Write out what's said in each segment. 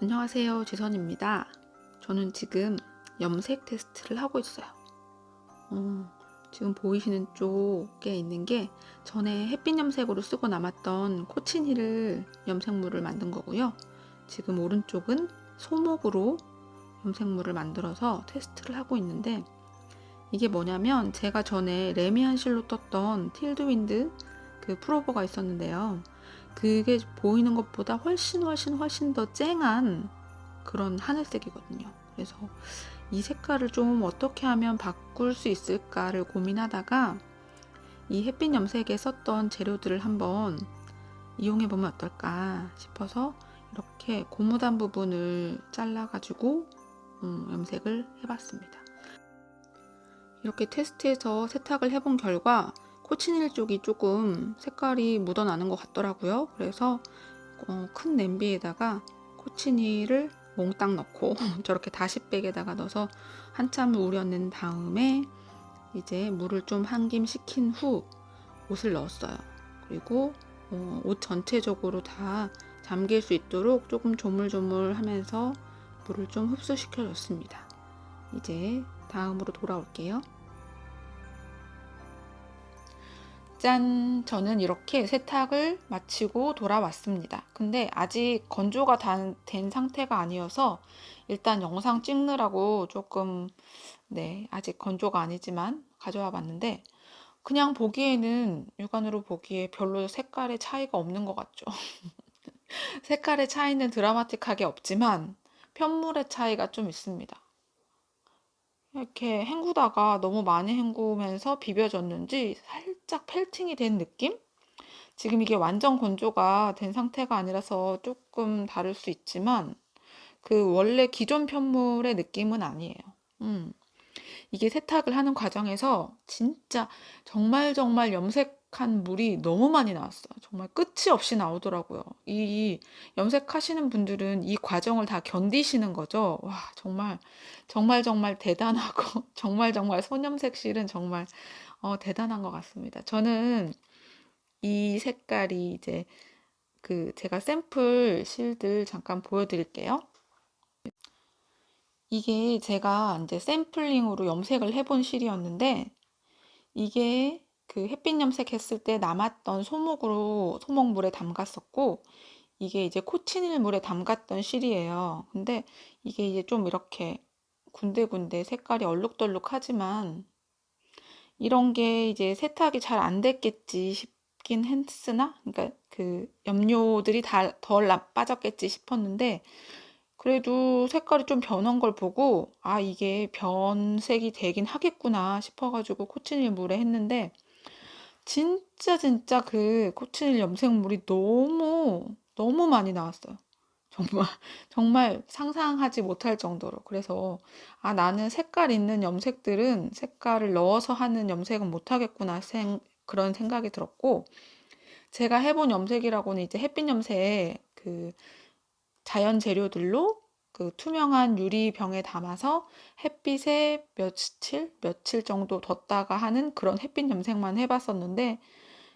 안녕하세요, 지선입니다. 저는 지금 염색 테스트를 하고 있어요. 지금 보이시는 쪽에 있는 게 전에 햇빛 염색으로 쓰고 남았던 코치니를 염색물을 만든 거고요. 지금 오른쪽은 소목으로 염색물을 만들어서 테스트를 하고 있는데, 이게 뭐냐면 제가 전에 레미안실로 떴던 틸드윈드 그 프로버가 있었는데요. 그게 보이는 것보다 훨씬 더 쨍한 그런 하늘색이거든요. 그래서 이 색깔을 좀 어떻게 하면 바꿀 수 있을까를 고민하다가 이 햇빛 염색에 썼던 재료들을 한번 이용해 보면 어떨까 싶어서 이렇게 고무단 부분을 잘라가지고 염색을 해봤습니다. 이렇게 테스트해서 세탁을 해본 결과 코치닐 쪽이 조금 색깔이 묻어나는 것 같더라고요. 그래서 큰 냄비에다가 코치닐을 몽땅 넣고 저렇게 다시백에다가 넣어서 한참 우려낸 다음에 이제 물을 좀 한 김 식힌 후 옷을 넣었어요. 그리고 옷 전체적으로 다 잠길 수 있도록 조금 조물조물 하면서 물을 좀 흡수시켜 줬습니다. 이제 다음으로 돌아올게요. 짠! 저는 이렇게 세탁을 마치고 돌아왔습니다. 근데 아직 건조가 된 상태가 아니어서 일단 영상 찍느라고 조금, 네, 아직 건조가 아니지만 가져와 봤는데 그냥 보기에는 육안으로 보기에 별로 색깔의 차이가 없는 것 같죠. 색깔의 차이는 드라마틱하게 없지만 편물의 차이가 좀 있습니다. 이렇게 헹구다가 너무 많이 헹구면서 비벼졌는지 살짝 펠팅이 된 느낌? 지금 이게 완전 건조가 된 상태가 아니라서 조금 다를 수 있지만 그 원래 기존 편물의 느낌은 아니에요. 이게 세탁을 하는 과정에서 진짜 정말 염색한 물이 너무 많이 나왔어요. 정말 끝이 없이 나오더라고요. 이 염색하시는 분들은 이 과정을 다 견디시는 거죠. 와, 정말 대단하고 정말 손염색실은 정말 대단한 것 같습니다. 저는 이 색깔이 이제 그 제가 샘플 실들 잠깐 보여드릴게요. 이게 제가 이제 샘플링으로 염색을 해본 실이었는데 이게 그 햇빛 염색했을 때 남았던 소목물에 담갔었고 이게 이제 코치닐 물에 담갔던 실이에요. 근데 이게 이제 좀 이렇게 군데군데 색깔이 얼룩덜룩하지만 이런 게 이제 세탁이 잘 안 됐겠지 싶긴 했으나, 그러니까 그 염료들이 덜 빠졌겠지 싶었는데, 그래도 색깔이 좀 변한 걸 보고, 아, 이게 변색이 되긴 하겠구나 싶어가지고 코치닐 물에 했는데, 진짜 그 코치닐 염색물이 너무 많이 나왔어요. 정말, 정말 상상하지 못할 정도로. 그래서, 아, 나는 색깔 있는 염색들은 색깔을 넣어서 하는 염색은 못하겠구나, 그런 생각이 들었고, 제가 해본 염색이라고는 이제 햇빛 염색, 그 자연 재료들로 그 투명한 유리병에 담아서 햇빛에 며칠 정도 뒀다가 하는 그런 햇빛 염색만 해봤었는데,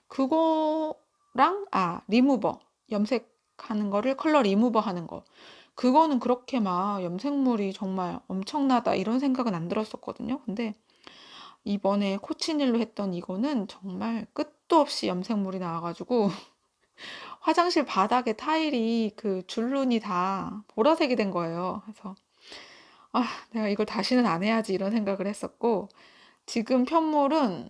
그거랑, 리무버. 염색하는 거를 컬러 리무버 하는 거. 그거는 그렇게 막 염색물이 정말 엄청나다 이런 생각은 안 들었었거든요. 근데 이번에 코치닐로 했던 이거는 정말 끝도 없이 염색물이 나와가지고 화장실 바닥에 타일이 그 줄눈이 다 보라색이 된 거예요. 그래서 아, 내가 이걸 다시는 안 해야지 이런 생각을 했었고 지금 편물은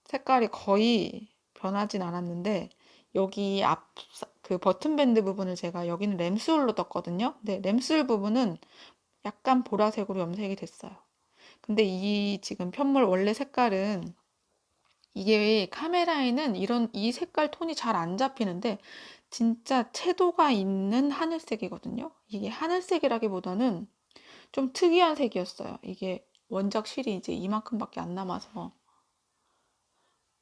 색깔이 거의 변하진 않았는데 여기 앞 그 버튼 밴드 부분을 제가 여기는 램스울로 떴거든요. 근데 램스울 부분은 약간 보라색으로 염색이 됐어요. 근데 이 지금 편물 원래 색깔은 이게 카메라에는 이 색깔 톤이 잘 안 잡히는데 진짜 채도가 있는 하늘색이거든요. 이게 하늘색이라기보다는 좀 특이한 색이었어요. 이게 원작 실이 이제 이만큼밖에 안 남아서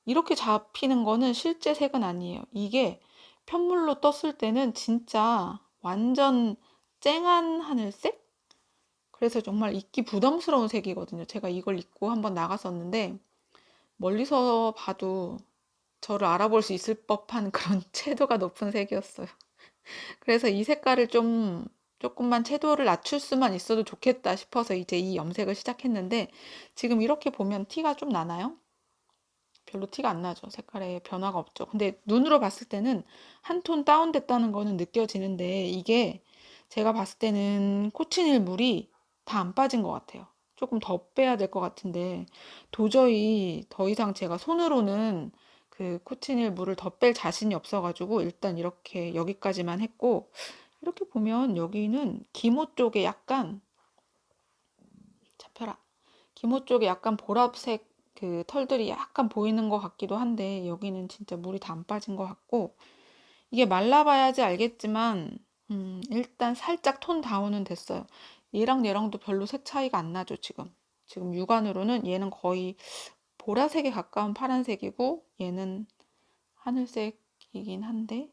이렇게 잡히는 거는 실제 색은 아니에요. 이게 편물로 떴을 때는 진짜 완전 쨍한 하늘색? 그래서 정말 입기 부담스러운 색이거든요. 제가 이걸 입고 한번 나갔었는데 멀리서 봐도 저를 알아볼 수 있을 법한 그런 채도가 높은 색이었어요. 그래서 이 색깔을 좀 조금만 채도를 낮출 수만 있어도 좋겠다 싶어서 이제 이 염색을 시작했는데 지금 이렇게 보면 티가 좀 나나요? 별로 티가 안 나죠. 색깔에 변화가 없죠. 근데 눈으로 봤을 때는 한 톤 다운됐다는 거는 느껴지는데 이게 제가 봤을 때는 코치닐 물이 다 안 빠진 것 같아요. 조금 더 빼야 될 것 같은데 도저히 더 이상 제가 손으로는 그 코치닐 물을 더 뺄 자신이 없어가지고 일단 이렇게 여기까지만 했고 이렇게 보면 여기는 기모 쪽에 약간 잡혀라. 기모 쪽에 약간 보라색 그 털들이 약간 보이는 것 같기도 한데 여기는 진짜 물이 다 안 빠진 것 같고 이게 말라봐야지 알겠지만 일단 살짝 톤 다운은 됐어요. 얘랑 얘랑도 별로 색 차이가 안 나죠, 지금. 지금 육안으로는 얘는 거의 보라색에 가까운 파란색이고 얘는 하늘색이긴 한데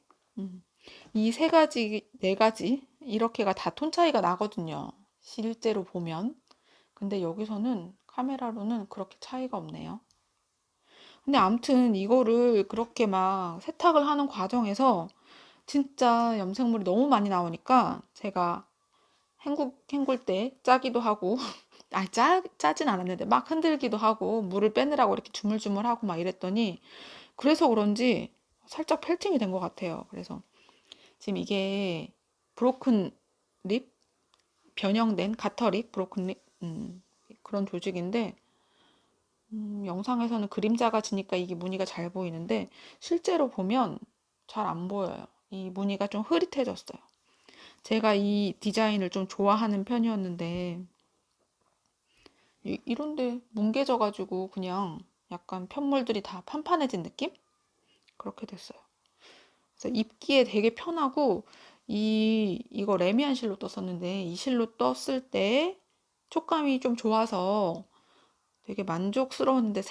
이 세 가지, 네 가지 이렇게가 다 톤 차이가 나거든요. 실제로 보면. 근데 여기서는 카메라로는 그렇게 차이가 없네요. 근데 암튼 이거를 그렇게 막 세탁을 하는 과정에서 진짜 염색물이 너무 많이 나오니까 제가 헹굴 때 짜기도 하고 아니 짜진 않았는데 막 흔들기도 하고 물을 빼느라고 이렇게 주물주물하고 막 이랬더니 그래서 그런지 살짝 펠팅이 된 것 같아요. 그래서 지금 이게 브로큰 립 변형된 가터립 브로큰 립 그런 조직인데 영상에서는 그림자가 지니까 이게 무늬가 잘 보이는데 실제로 보면 잘 안 보여요. 이 무늬가 좀 흐릿해졌어요. 제가 이 디자인을 좀 좋아하는 편이었는데 이런데 뭉개져가지고 그냥 약간 편물들이 다 판판해진 느낌? 그렇게 됐어요. 그래서 입기에 되게 편하고 이거 레미안 실로 떴었는데 이 실로 떴을 때 촉감이 좀 좋아서 되게 만족스러웠는데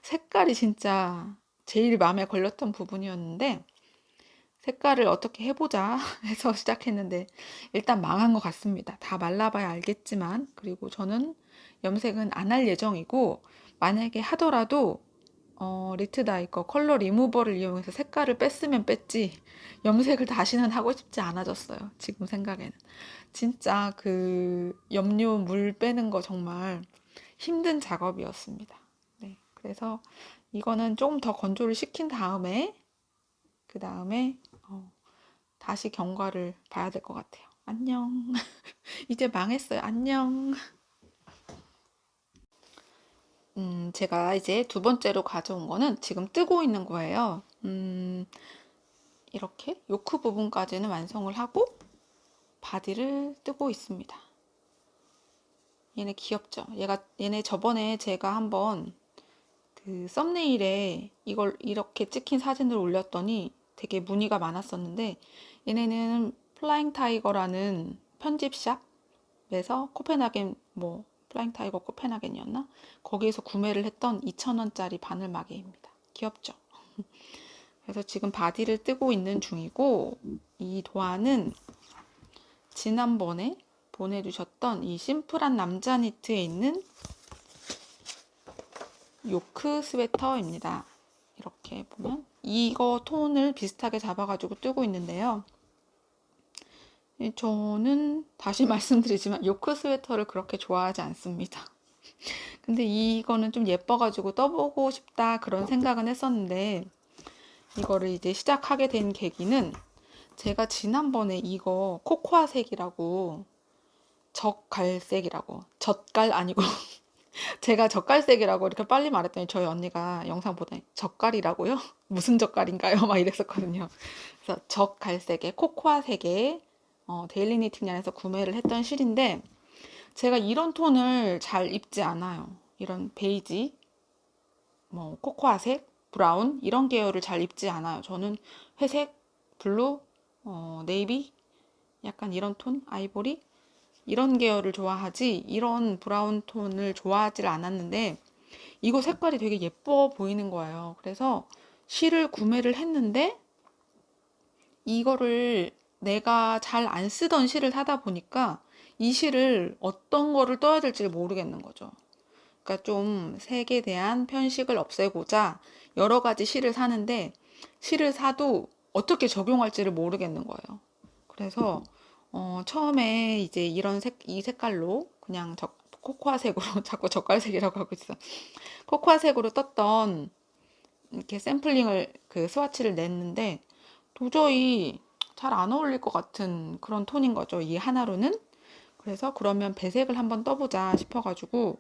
색깔이 진짜 제일 마음에 걸렸던 부분이었는데 색깔을 어떻게 해보자 해서 시작했는데 일단 망한 것 같습니다. 다 말라봐야 알겠지만 그리고 저는 염색은 안 할 예정이고 만약에 하더라도 리트다이 거 컬러 리무버를 이용해서 색깔을 뺐으면 뺐지 염색을 다시는 하고 싶지 않아졌어요. 지금 생각에는 진짜 그 염료 물 빼는 거 정말 힘든 작업이었습니다. 네, 그래서 이거는 조금 더 건조를 시킨 다음에 그 다음에 다시 경과를 봐야 될 것 같아요. 안녕. 이제 망했어요. 안녕. 제가 이제 두 번째로 가져온 거는 지금 뜨고 있는 거예요. 이렇게 요크 부분까지는 완성을 하고 바디를 뜨고 있습니다. 얘네 귀엽죠? 얘네 저번에 제가 한번 그 썸네일에 이걸 이렇게 찍힌 사진을 올렸더니 되게 문의가 많았었는데 얘네는 플라잉 타이거라는 편집샵에서 코펜하겐 뭐 플라잉 타이거 코펜하겐이었나? 거기에서 구매를 했던 2,000원짜리 바늘마개입니다. 귀엽죠? 그래서 지금 바디를 뜨고 있는 중이고 이 도안은 지난번에 보내주셨던 이 심플한 남자 니트에 있는 요크 스웨터입니다. 이렇게 보면 이거 톤을 비슷하게 잡아가지고 뜨고 있는데요. 저는 다시 말씀드리지만 요크 스웨터를 그렇게 좋아하지 않습니다. 근데 이거는 좀 예뻐가지고 떠보고 싶다 그런 생각은 했었는데 이거를 이제 시작하게 된 계기는 제가 지난번에 이거 코코아색이라고 적갈색이라고 젓갈 아니고 제가 젓갈색이라고 이렇게 빨리 말했더니 저희 언니가 영상 보더니 젓갈이라고요? 무슨 젓갈인가요? 막 이랬었거든요. 그래서 젓갈색에 코코아색에 데일리 니팅란에서 구매를 했던 실인데 제가 이런 톤을 잘 입지 않아요. 이런 베이지, 뭐 코코아색, 브라운 이런 계열을 잘 입지 않아요. 저는 회색, 블루, 네이비 약간 이런 톤, 아이보리 이런 계열을 좋아하지 이런 브라운 톤을 좋아하지 않았는데 이거 색깔이 되게 예뻐 보이는 거예요. 그래서 실을 구매를 했는데 이거를 내가 잘 안 쓰던 실을 사다 보니까 이 실을 어떤 거를 떠야 될지 모르겠는 거죠. 그러니까 좀 색에 대한 편식을 없애고자 여러 가지 실을 사는데 실을 사도 어떻게 적용할지를 모르겠는 거예요. 그래서 처음에 이제 이 색깔로 그냥 코코아색으로 자꾸 젓갈색이라고 하고 있어. 코코아색으로 떴던 이렇게 샘플링을 그 스와치를 냈는데 도저히 잘 안 어울릴 것 같은 그런 톤인 거죠. 이 하나로는. 그래서 그러면 배색을 한번 떠보자 싶어가지고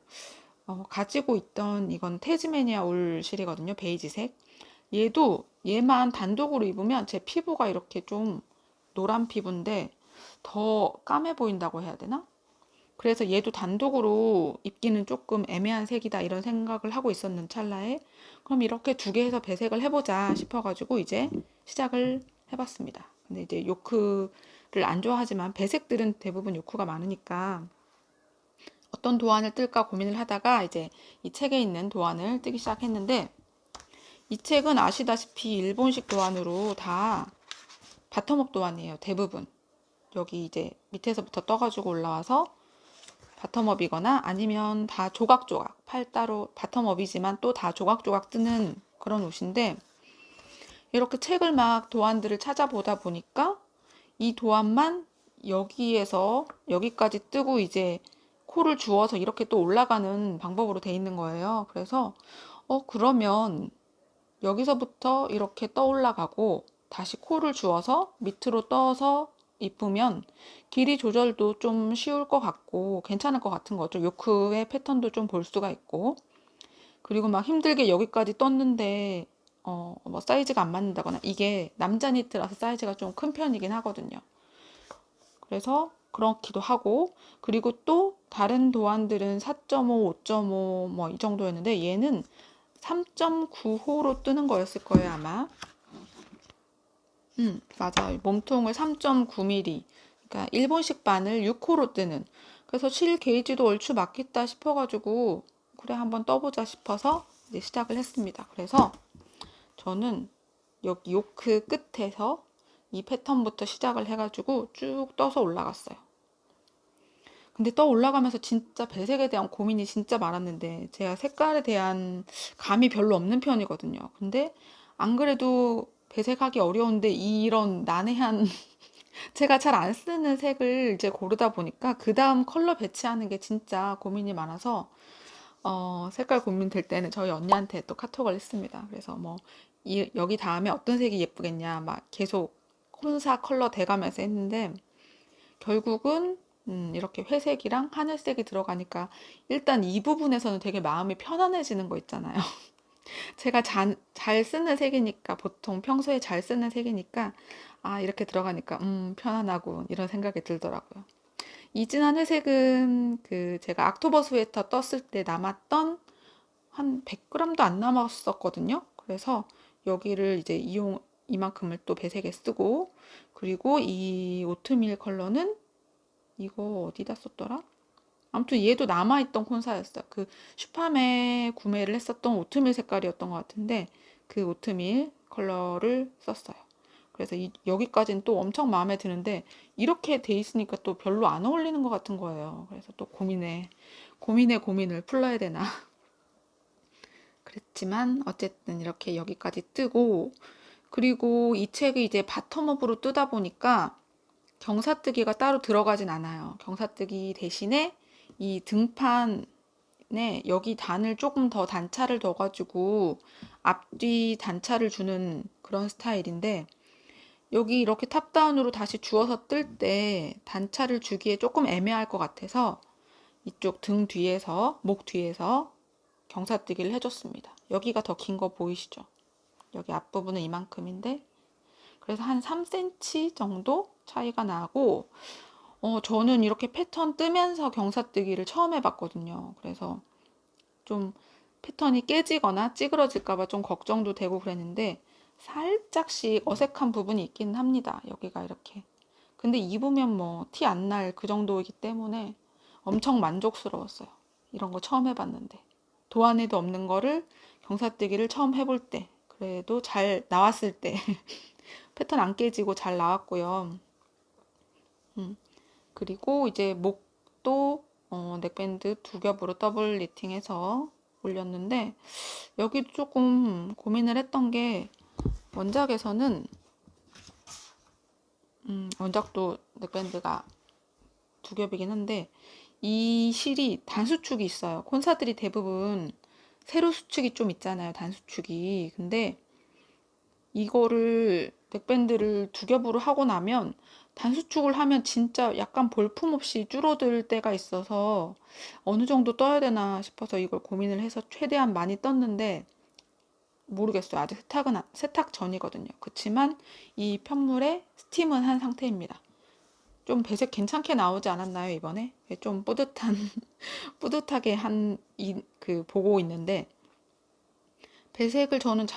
가지고 있던 이건 테즈메니아 울실이거든요. 베이지색. 얘만 단독으로 입으면 제 피부가 이렇게 좀 노란 피부인데 더 까매 보인다고 해야 되나? 그래서 얘도 단독으로 입기는 조금 애매한 색이다 이런 생각을 하고 있었는 찰나에 그럼 이렇게 두 개 해서 배색을 해보자 싶어가지고 이제 시작을 해봤습니다. 근데 이제 요크를 안 좋아하지만 배색들은 대부분 요크가 많으니까 어떤 도안을 뜰까 고민을 하다가 이제 이 책에 있는 도안을 뜨기 시작했는데 이 책은 아시다시피 일본식 도안으로 다 바텀업 도안이에요. 대부분. 여기 이제 밑에서부터 떠가지고 올라와서 바텀업이거나 아니면 다 조각조각 팔 따로 바텀업이지만 또 다 조각조각 뜨는 그런 옷인데 이렇게 책을 막 도안들을 찾아보다 보니까 이 도안만 여기에서 여기까지 뜨고 이제 코를 주워서 이렇게 또 올라가는 방법으로 돼 있는 거예요. 그래서 그러면 여기서부터 이렇게 떠 올라가고 다시 코를 주워서 밑으로 떠서 입으면 길이 조절도 좀 쉬울 것 같고 괜찮을 것 같은 거죠. 요크의 패턴도 좀 볼 수가 있고 그리고 막 힘들게 여기까지 떴는데 뭐 사이즈가 안 맞는다거나 이게 남자 니트라서 사이즈가 좀 큰 편이긴 하거든요. 그래서 그렇기도 하고 그리고 또 다른 도안들은 4.5, 5.5 뭐 이 정도였는데 얘는 3.9호로 뜨는 거였을 거예요, 아마. 맞아요. 몸통을 3.9mm. 그러니까 일본식 바늘 6호로 뜨는. 그래서 실 게이지도 얼추 맞겠다 싶어가지고 그래 한번 떠보자 싶어서 이제 시작을 했습니다. 그래서 저는 여기 요크 끝에서 이 패턴부터 시작을 해가지고 쭉 떠서 올라갔어요. 근데 떠 올라가면서 진짜 배색에 대한 고민이 진짜 많았는데 제가 색깔에 대한 감이 별로 없는 편이거든요. 근데 안 그래도 배색하기 어려운데 이런 난해한 제가 잘 안 쓰는 색을 이제 고르다 보니까 그 다음 컬러 배치하는 게 진짜 고민이 많아서 색깔 고민 될 때는 저희 언니한테 또 카톡을 했습니다. 그래서 뭐 여기 다음에 어떤 색이 예쁘겠냐 막 계속 혼사 컬러 대가면서 했는데 결국은 이렇게 회색이랑 하늘색이 들어가니까 일단 이 부분에서는 되게 마음이 편안해지는 거 있잖아요. 제가 잘 쓰는 색이니까 보통 평소에 잘 쓰는 색이니까 아 이렇게 들어가니까 편안하고 이런 생각이 들더라고요. 이 진한 회색은 그 제가 악토버 스웨터 떴을 때 남았던 한 100g도 안 남았었거든요. 그래서 여기를 이제 이만큼을 또 배색에 쓰고 그리고 이 오트밀 컬러는 이거 어디다 썼더라? 아무튼 얘도 남아있던 콘사였어요. 그 슈팜에 구매를 했었던 오트밀 색깔이었던 것 같은데 그 오트밀 컬러를 썼어요. 그래서 여기까지는 또 엄청 마음에 드는데 이렇게 돼 있으니까 또 별로 안 어울리는 것 같은 거예요. 그래서 또 고민을 풀어야 되나. 그랬지만 어쨌든 이렇게 여기까지 뜨고 그리고 이 책이 이제 바텀업으로 뜨다 보니까 경사뜨기가 따로 들어가진 않아요. 경사뜨기 대신에 이 등판에 여기 단을 조금 더 단차를 둬가지고 앞뒤 단차를 주는 그런 스타일인데 여기 이렇게 탑다운으로 다시 주워서 뜰 때 단차를 주기에 조금 애매할 것 같아서 이쪽 등 뒤에서 목 뒤에서 경사뜨기를 해줬습니다. 여기가 더 긴 거 보이시죠? 여기 앞부분은 이만큼인데 그래서 한 3cm 정도 차이가 나고 저는 이렇게 패턴 뜨면서 경사뜨기를 처음 해봤거든요. 그래서 좀 패턴이 깨지거나 찌그러질까봐 좀 걱정도 되고 그랬는데 살짝씩 어색한 부분이 있긴 합니다. 여기가 이렇게. 근데 입으면 뭐 티 안 날 그 정도이기 때문에 엄청 만족스러웠어요. 이런 거 처음 해봤는데. 도안에도 없는 거를 경사뜨기를 처음 해볼 때 그래도 잘 나왔을 때 패턴 안 깨지고 잘 나왔고요. 음, 그리고 이제 목도 넥밴드 두 겹으로 더블 니팅해서 올렸는데 여기도 조금 고민을 했던 게 원작에서는 원작도 넥밴드가 두 겹이긴 한데 이 실이 단수축이 있어요. 콘사들이 대부분 세로 수축이 좀 있잖아요. 단수축이. 근데 이거를 넥밴드를 두 겹으로 하고 나면 단수축을 하면 진짜 약간 볼품없이 줄어들 때가 있어서 어느 정도 떠야 되나 싶어서 이걸 고민을 해서 최대한 많이 떴는데 모르겠어요. 아직 세탁 전이거든요. 그렇지만 이 편물에 스팀은 한 상태입니다. 좀 배색 괜찮게 나오지 않았나요, 이번에? 좀 뿌듯하게 보고 있는데, 배색을 저는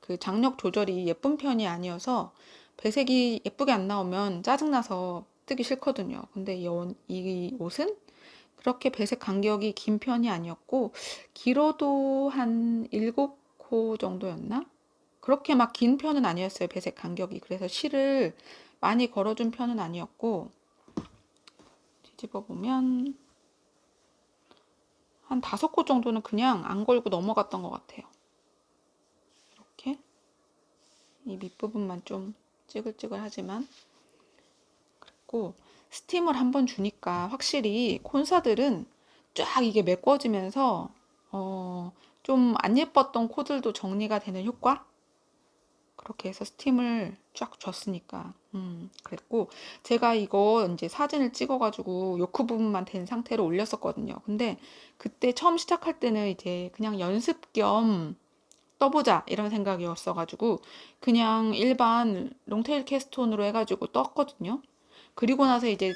그 장력 조절이 예쁜 편이 아니어서, 배색이 예쁘게 안 나오면 짜증나서 뜨기 싫거든요. 근데 이 옷은 그렇게 배색 간격이 긴 편이 아니었고, 길어도 한 7코 정도였나? 그렇게 막 긴 편은 아니었어요, 배색 간격이. 그래서 실을 많이 걸어준 편은 아니었고, 뒤집어 보면 한 5코 정도는 그냥 안 걸고 넘어갔던 것 같아요. 이렇게 이 밑부분만 좀 찌글찌글하지만 그리고 스팀을 한번 주니까 확실히 콘사들은 쫙 이게 메꿔지면서 좀 안 예뻤던 코들도 정리가 되는 효과? 그렇게 해서 스팀을 쫙 줬으니까 그랬고 제가 이거 이제 사진을 찍어가지고 요크 부분만 된 상태로 올렸었거든요. 근데 그때 처음 시작할 때는 이제 그냥 연습 겸 떠보자 이런 생각이었어가지고 그냥 일반 롱테일 캐스톤으로 해가지고 떴거든요. 그리고 나서 이제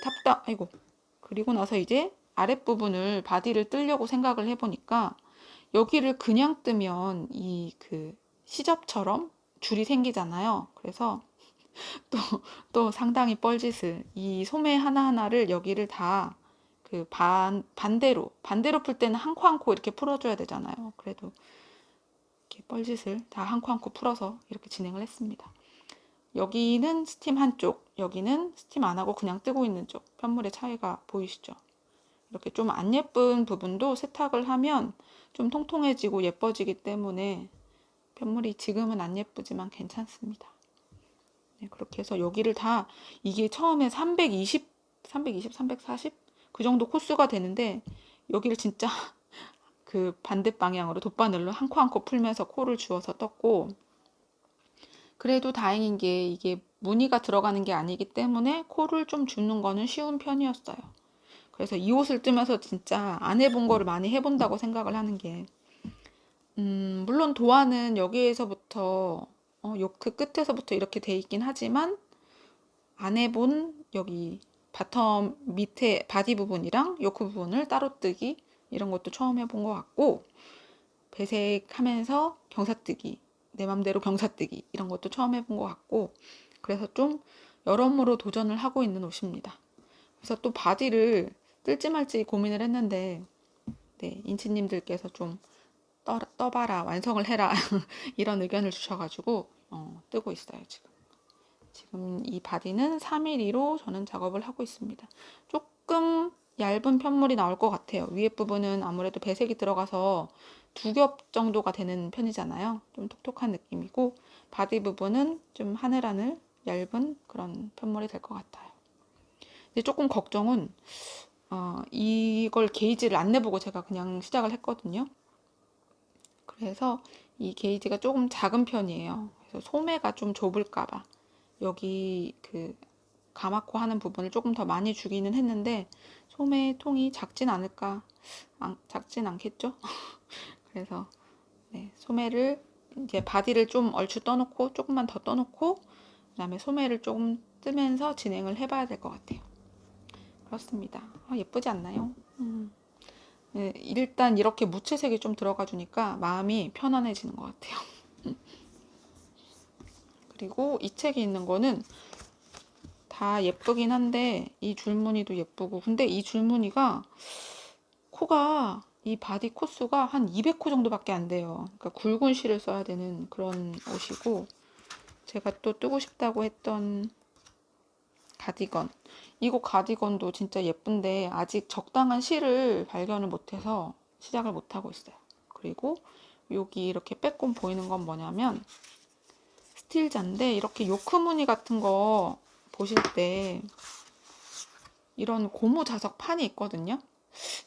그리고 나서 이제 아랫부분을 바디를 뜨려고 생각을 해보니까 여기를 그냥 뜨면 시접처럼 줄이 생기잖아요. 그래서 또, 또 상당히 뻘짓을, 이 소매 하나하나를 여기를 다 반대로 풀 때는 한 코 한 코 이렇게 풀어줘야 되잖아요. 그래도 이렇게 뻘짓을 다 한 코 한 코 풀어서 이렇게 진행을 했습니다. 여기는 스팀 한쪽, 여기는 스팀 안 하고 그냥 뜨고 있는 쪽, 편물의 차이가 보이시죠? 이렇게 좀 안 예쁜 부분도 세탁을 하면 좀 통통해지고 예뻐지기 때문에 편물이 지금은 안 예쁘지만 괜찮습니다. 네, 그렇게 해서 여기를 다 이게 처음에 340? 그 정도 코스가 되는데 여기를 진짜 그 반대 방향으로 돗바늘로 한 코 한 코 풀면서 코를 주워서 떴고 그래도 다행인 게 이게 무늬가 들어가는 게 아니기 때문에 코를 좀 주는 거는 쉬운 편이었어요. 그래서 이 옷을 뜨면서 진짜 안 해본 거를 많이 해본다고 생각을 하는 게 물론 도안은 여기에서부터 요크 끝에서부터 이렇게 돼 있긴 하지만 안 해본 여기 바텀 밑에 바디 부분이랑 요크 부분을 따로 뜨기 이런 것도 처음 해본 것 같고 배색하면서 경사뜨기 내 맘대로 경사뜨기 이런 것도 처음 해본 것 같고 그래서 좀 여러모로 도전을 하고 있는 옷입니다. 그래서 또 바디를 뜰지 말지 고민을 했는데 네, 인치님들께서 좀 떠봐라 완성을 해라 이런 의견을 주셔가지고 뜨고 있어요 지금. 지금 이 바디는 3mm로 저는 작업을 하고 있습니다. 조금 얇은 편물이 나올 것 같아요. 위에 부분은 아무래도 배색이 들어가서 2겹 정도가 되는 편이잖아요. 좀 톡톡한 느낌이고 바디 부분은 좀 하늘하늘 얇은 그런 편물이 될 것 같아요. 근데 조금 걱정은 이걸 게이지를 안 내보고 제가 그냥 시작을 했거든요. 그래서 이 게이지가 조금 작은 편이에요. 그래서 소매가 좀 좁을까 봐. 여기 가마코 하는 부분을 조금 더 많이 주기는 했는데 소매 통이 작진 않을까? 작진 않겠죠? 그래서 네, 소매를 이제 바디를 좀 얼추 떠놓고 조금만 더 떠놓고 그다음에 소매를 조금 뜨면서 진행을 해봐야 될 것 같아요. 그렇습니다. 예쁘지 않나요? 네, 일단 이렇게 무채색이 좀 들어가 주니까 마음이 편안해지는 것 같아요. 그리고 이 책에 있는 거는 다 예쁘긴 한데 이 줄무늬도 예쁘고 근데 이 줄무늬가 코가 이 바디 코수가 한 200코 정도밖에 안 돼요. 그러니까 굵은 실을 써야 되는 그런 옷이고 제가 또 뜨고 싶다고 했던 가디건 이거 가디건도 진짜 예쁜데 아직 적당한 실을 발견을 못해서 시작을 못하고 있어요. 그리고 여기 이렇게 빼꼼 보이는 건 뭐냐면 스틸자인데 이렇게 요크 무늬 같은 거 보실 때 이런 고무 자석 판이 있거든요.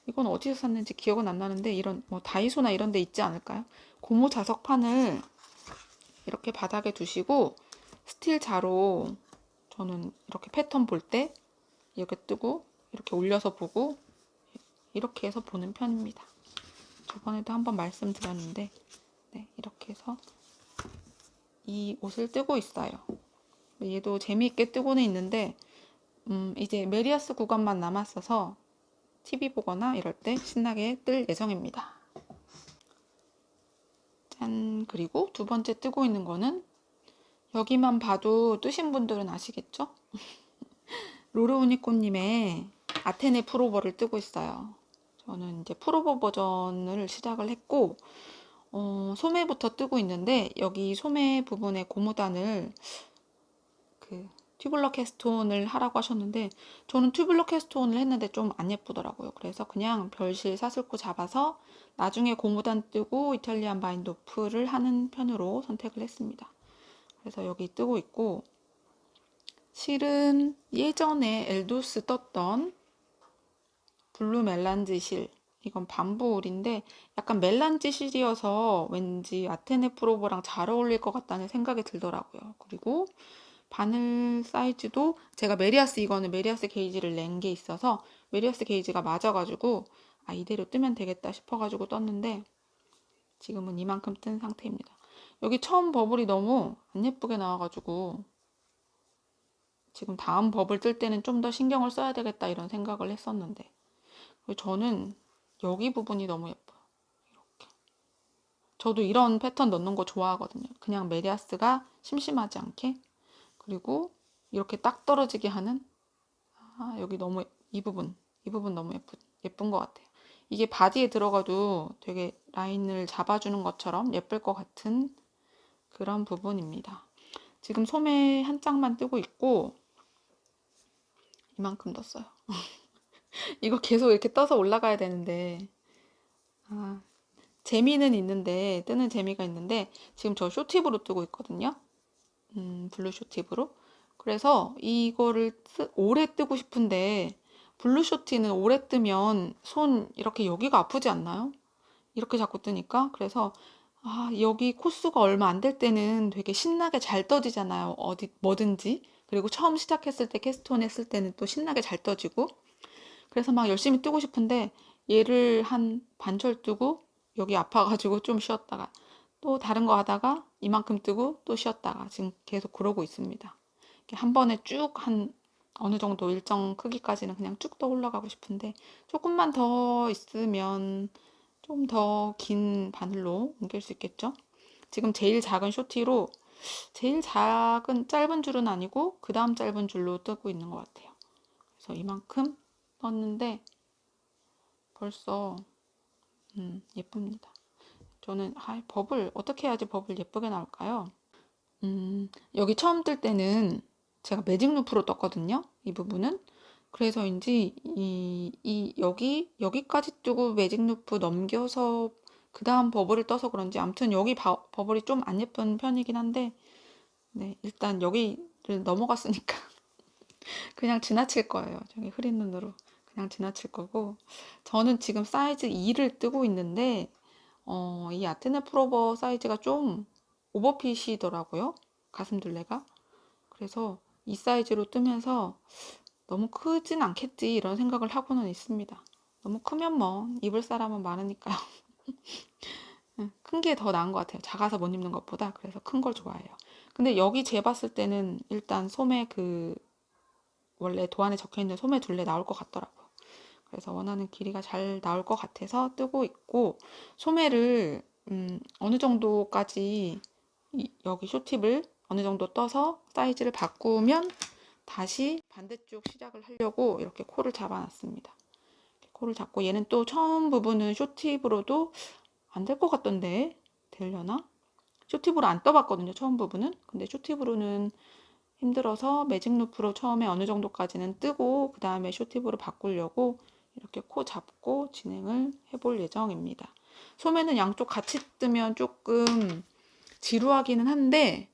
이건 어디서 샀는지 기억은 안 나는데 이런 뭐 다이소나 이런 데 있지 않을까요? 고무 자석 판을 이렇게 바닥에 두시고 스틸 자로 저는 이렇게 패턴 볼 때 이렇게 뜨고 이렇게 올려서 보고 이렇게 해서 보는 편입니다. 저번에도 한번 말씀드렸는데 네, 이렇게 해서 이 옷을 뜨고 있어요. 얘도 재미있게 뜨고는 있는데 이제 메리아스 구간만 남았어서 TV 보거나 이럴 때 신나게 뜰 예정입니다. 짠! 그리고 두 번째 뜨고 있는 거는 여기만 봐도 뜨신 분들은 아시겠죠? 로르우니코님의 아테네 프로버를 뜨고 있어요. 저는 이제 프로버 버전을 시작을 했고 소매부터 뜨고 있는데 여기 소매 부분에 고무단을 그 튜블러 캐스톤을 하라고 하셨는데 저는 튜블러 캐스톤을 했는데 좀 안 예쁘더라고요. 그래서 그냥 별실 사슬코 잡아서 나중에 고무단 뜨고 이탈리안 바인도프를 하는 편으로 선택을 했습니다. 그래서 여기 뜨고 있고 실은 예전에 엘도스 떴던 블루 멜란지 실, 이건 밤부 울인데 약간 멜란지 실이어서 왠지 아테네 프로보랑 잘 어울릴 것 같다는 생각이 들더라고요. 그리고 바늘 사이즈도 제가 이거는 메리아스 게이지를 낸 게 있어서 메리아스 게이지가 맞아가지고 이대로 뜨면 되겠다 싶어가지고 떴는데 지금은 이만큼 뜬 상태입니다. 여기 처음 버블이 너무 안 예쁘게 나와가지고 지금 다음 버블 뜰 때는 좀 더 신경을 써야 되겠다 이런 생각을 했었는데 저는 여기 부분이 너무 예뻐요. 이렇게. 저도 이런 패턴 넣는 거 좋아하거든요. 그냥 메리아스가 심심하지 않게. 그리고 이렇게 딱 떨어지게 하는 여기 너무 이 부분 너무 예쁜 것 같아요. 이게 바디에 들어가도 되게 라인을 잡아주는 것처럼 예쁠 것 같은 그런 부분입니다. 지금 소매 한 짝만 뜨고 있고 이만큼 떴어요. 이거 계속 이렇게 떠서 올라가야 되는데 재미는 있는데 뜨는 재미가 있는데 지금 저 쇼팁으로 뜨고 있거든요. 블루 쇼팁으로. 그래서 이거를 오래 뜨고 싶은데 블루 쇼티는 오래 뜨면 손 이렇게 여기가 아프지 않나요? 이렇게 자꾸 뜨니까. 그래서 여기 코수가 얼마 안 될 때는 되게 신나게 잘 떠지잖아요. 어디 뭐든지. 그리고 처음 시작했을 때 캐스톤 했을 때는 또 신나게 잘 떠지고. 그래서 막 열심히 뜨고 싶은데 얘를 한 반철 뜨고 여기 아파가지고 좀 쉬었다가 또 다른 거 하다가 이만큼 뜨고 또 쉬었다가 지금 계속 그러고 있습니다. 이렇게 한 번에 쭉 한 어느 정도 일정 크기까지는 그냥 쭉 더 올라가고 싶은데 조금만 더 있으면 좀 더 긴 바늘로 옮길 수 있겠죠? 지금 제일 작은 쇼티로 제일 작은 짧은 줄은 아니고 그 다음 짧은 줄로 뜨고 있는 것 같아요. 그래서 이만큼 떴는데 벌써 예쁩니다. 저는 버블 어떻게 해야지 버블 예쁘게 나올까요? 여기 처음 뜰 때는 제가 매직 루프로 떴거든요. 이 부분은. 그래서인지 여기까지 뜨고 매직 루프 넘겨서 그 다음 버블을 떠서 그런지 아무튼 여기 버블이 좀 안 예쁜 편이긴 한데 네, 일단 여기를 넘어갔으니까 그냥 지나칠 거예요. 저기 흐린 눈으로 그냥 지나칠 거고 저는 지금 사이즈 2를 뜨고 있는데 이 아테네 프로버 사이즈가 좀 오버핏이더라고요. 가슴둘레가. 그래서 이 사이즈로 뜨면서 너무 크진 않겠지 이런 생각을 하고는 있습니다. 너무 크면 뭐 입을 사람은 많으니까요. 큰 게 더 나은 것 같아요. 작아서 못 입는 것보다. 그래서 큰 걸 좋아해요. 근데 여기 재봤을 때는 일단 소매 원래 도안에 적혀있는 소매 둘레 나올 것 같더라고요. 그래서 원하는 길이가 잘 나올 것 같아서 뜨고 있고 소매를 어느 정도까지 여기 쇼팁을 어느 정도 떠서 사이즈를 바꾸면 다시 반대쪽 시작을 하려고 이렇게 코를 잡아놨습니다. 코를 잡고 얘는 또 처음 부분은 쇼팁으로도 안 될 것 같던데 되려나? 쇼팁으로 안 떠봤거든요. 처음 부분은. 근데 쇼팁으로는 힘들어서 매직 루프로 처음에 어느 정도까지는 뜨고 그 다음에 쇼팁으로 바꾸려고 이렇게 코 잡고 진행을 해볼 예정입니다. 소매는 양쪽 같이 뜨면 조금 지루하기는 한데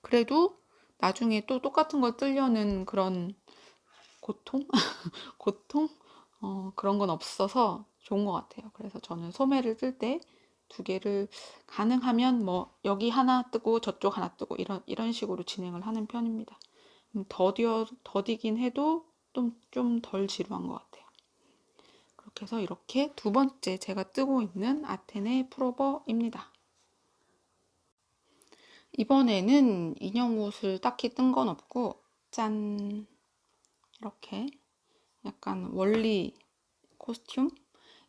그래도 나중에 또 똑같은 걸 뜨려는 그런 고통? 고통? 그런 건 없어서 좋은 것 같아요. 그래서 저는 소매를 뜰 때 두 개를 가능하면 뭐 여기 하나 뜨고 저쪽 하나 뜨고 이런 식으로 진행을 하는 편입니다. 더디긴 해도 좀 덜 지루한 것 같아요. 그렇게 해서 이렇게 두 번째 제가 뜨고 있는 아테네 풀오버입니다. 이번에는 인형 옷을 딱히 뜬 건 없고, 짠! 이렇게 약간 원리 코스튬?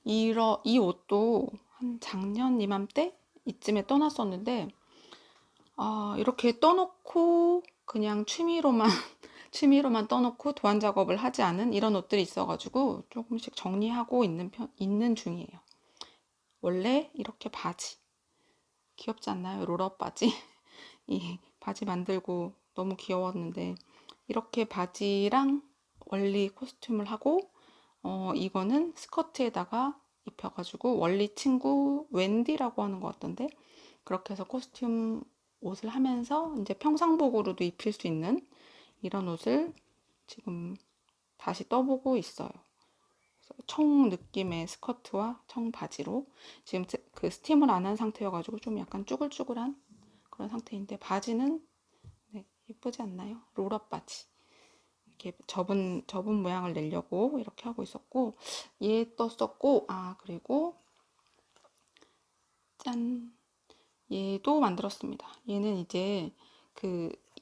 이 옷도 한 작년 이맘때 이쯤에 떠났었는데, 이렇게 떠놓고 그냥 취미로만 떠놓고 도안 작업을 하지 않은 이런 옷들이 있어가지고 조금씩 정리하고 있는 중이에요. 원래 이렇게 바지. 귀엽지 않나요? 롤업 바지. 이 바지 만들고 너무 귀여웠는데, 이렇게 바지랑 원리 코스튬을 하고, 이거는 스커트에다가 입혀가지고 원리 친구 웬디라고 하는 것 같던데, 그렇게 해서 코스튬 옷을 하면서 이제 평상복으로도 입힐 수 있는 이런 옷을 지금 다시 떠보고 있어요. 청 느낌의 스커트와 청 바지로 지금 그 스팀을 안 한 상태여가지고 좀 약간 쭈글쭈글한 그런 상태인데, 바지는 네, 예쁘지 않나요? 롤업 바지. 이렇게 접은 모양을 내려고 이렇게 하고 있었고, 얘 떴었고, 그리고 짠! 얘도 만들었습니다. 얘는 이제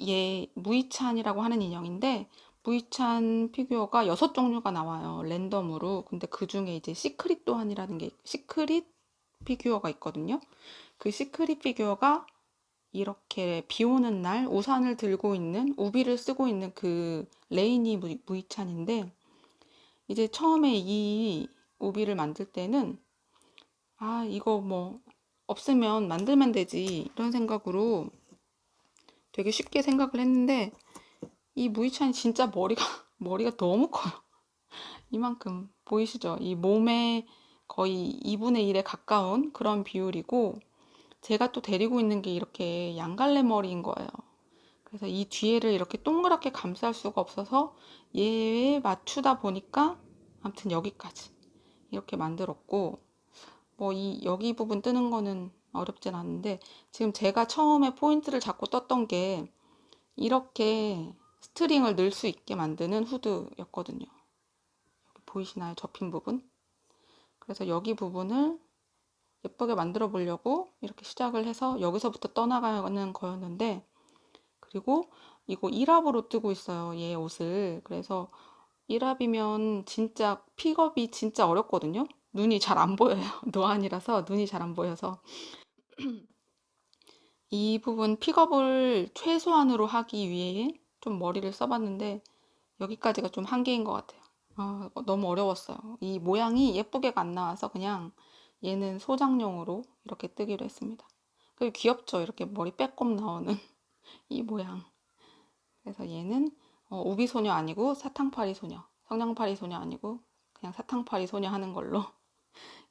얘 무이찬이라고 하는 인형인데, 무이찬 피규어가 6종류가 나와요. 랜덤으로. 근데 그 중에 이제 시크릿 피규어가 있거든요. 그 시크릿 피규어가 이렇게 비 오는 날 우산을 들고 있는, 우비를 쓰고 있는 그 레이니 무이찬인데, 이제 처음에 이 우비를 만들 때는 이거 뭐 없으면 만들면 되지 이런 생각으로 되게 쉽게 생각을 했는데, 이 무이찬이 진짜 머리가 너무 커요. 이만큼 보이시죠? 이 몸의 거의 2분의 1에 가까운 그런 비율이고, 제가 또 데리고 있는 게 이렇게 양갈래 머리인 거예요. 그래서 이 뒤에를 이렇게 동그랗게 감쌀 수가 없어서 얘에 맞추다 보니까 아무튼 여기까지 이렇게 만들었고, 뭐 여기 부분 뜨는 거는 어렵진 않은데, 지금 제가 처음에 포인트를 잡고 떴던 게 이렇게 스트링을 넣을 수 있게 만드는 후드였거든요. 보이시나요? 접힌 부분. 그래서 여기 부분을 예쁘게 만들어 보려고 이렇게 시작을 해서 여기서부터 떠나가는 거였는데, 그리고 이거 1합으로 뜨고 있어요, 얘 옷을. 그래서 1합이면 진짜 픽업이 진짜 어렵거든요. 눈이 잘 안 보여요. 노안이라서 눈이 잘 안 보여서 이 부분 픽업을 최소한으로 하기 위해 좀 머리를 써봤는데, 여기까지가 좀 한계인 것 같아요. 너무 어려웠어요. 이 모양이 예쁘게가 안 나와서 그냥 얘는 소장용으로 이렇게 뜨기로 했습니다. 그리고 귀엽죠? 이렇게 머리 빼꼼 나오는 이 모양. 그래서 얘는 우비 소녀 아니고 사탕파리 소녀, 성냥파리 소녀 아니고 그냥 사탕파리 소녀 하는 걸로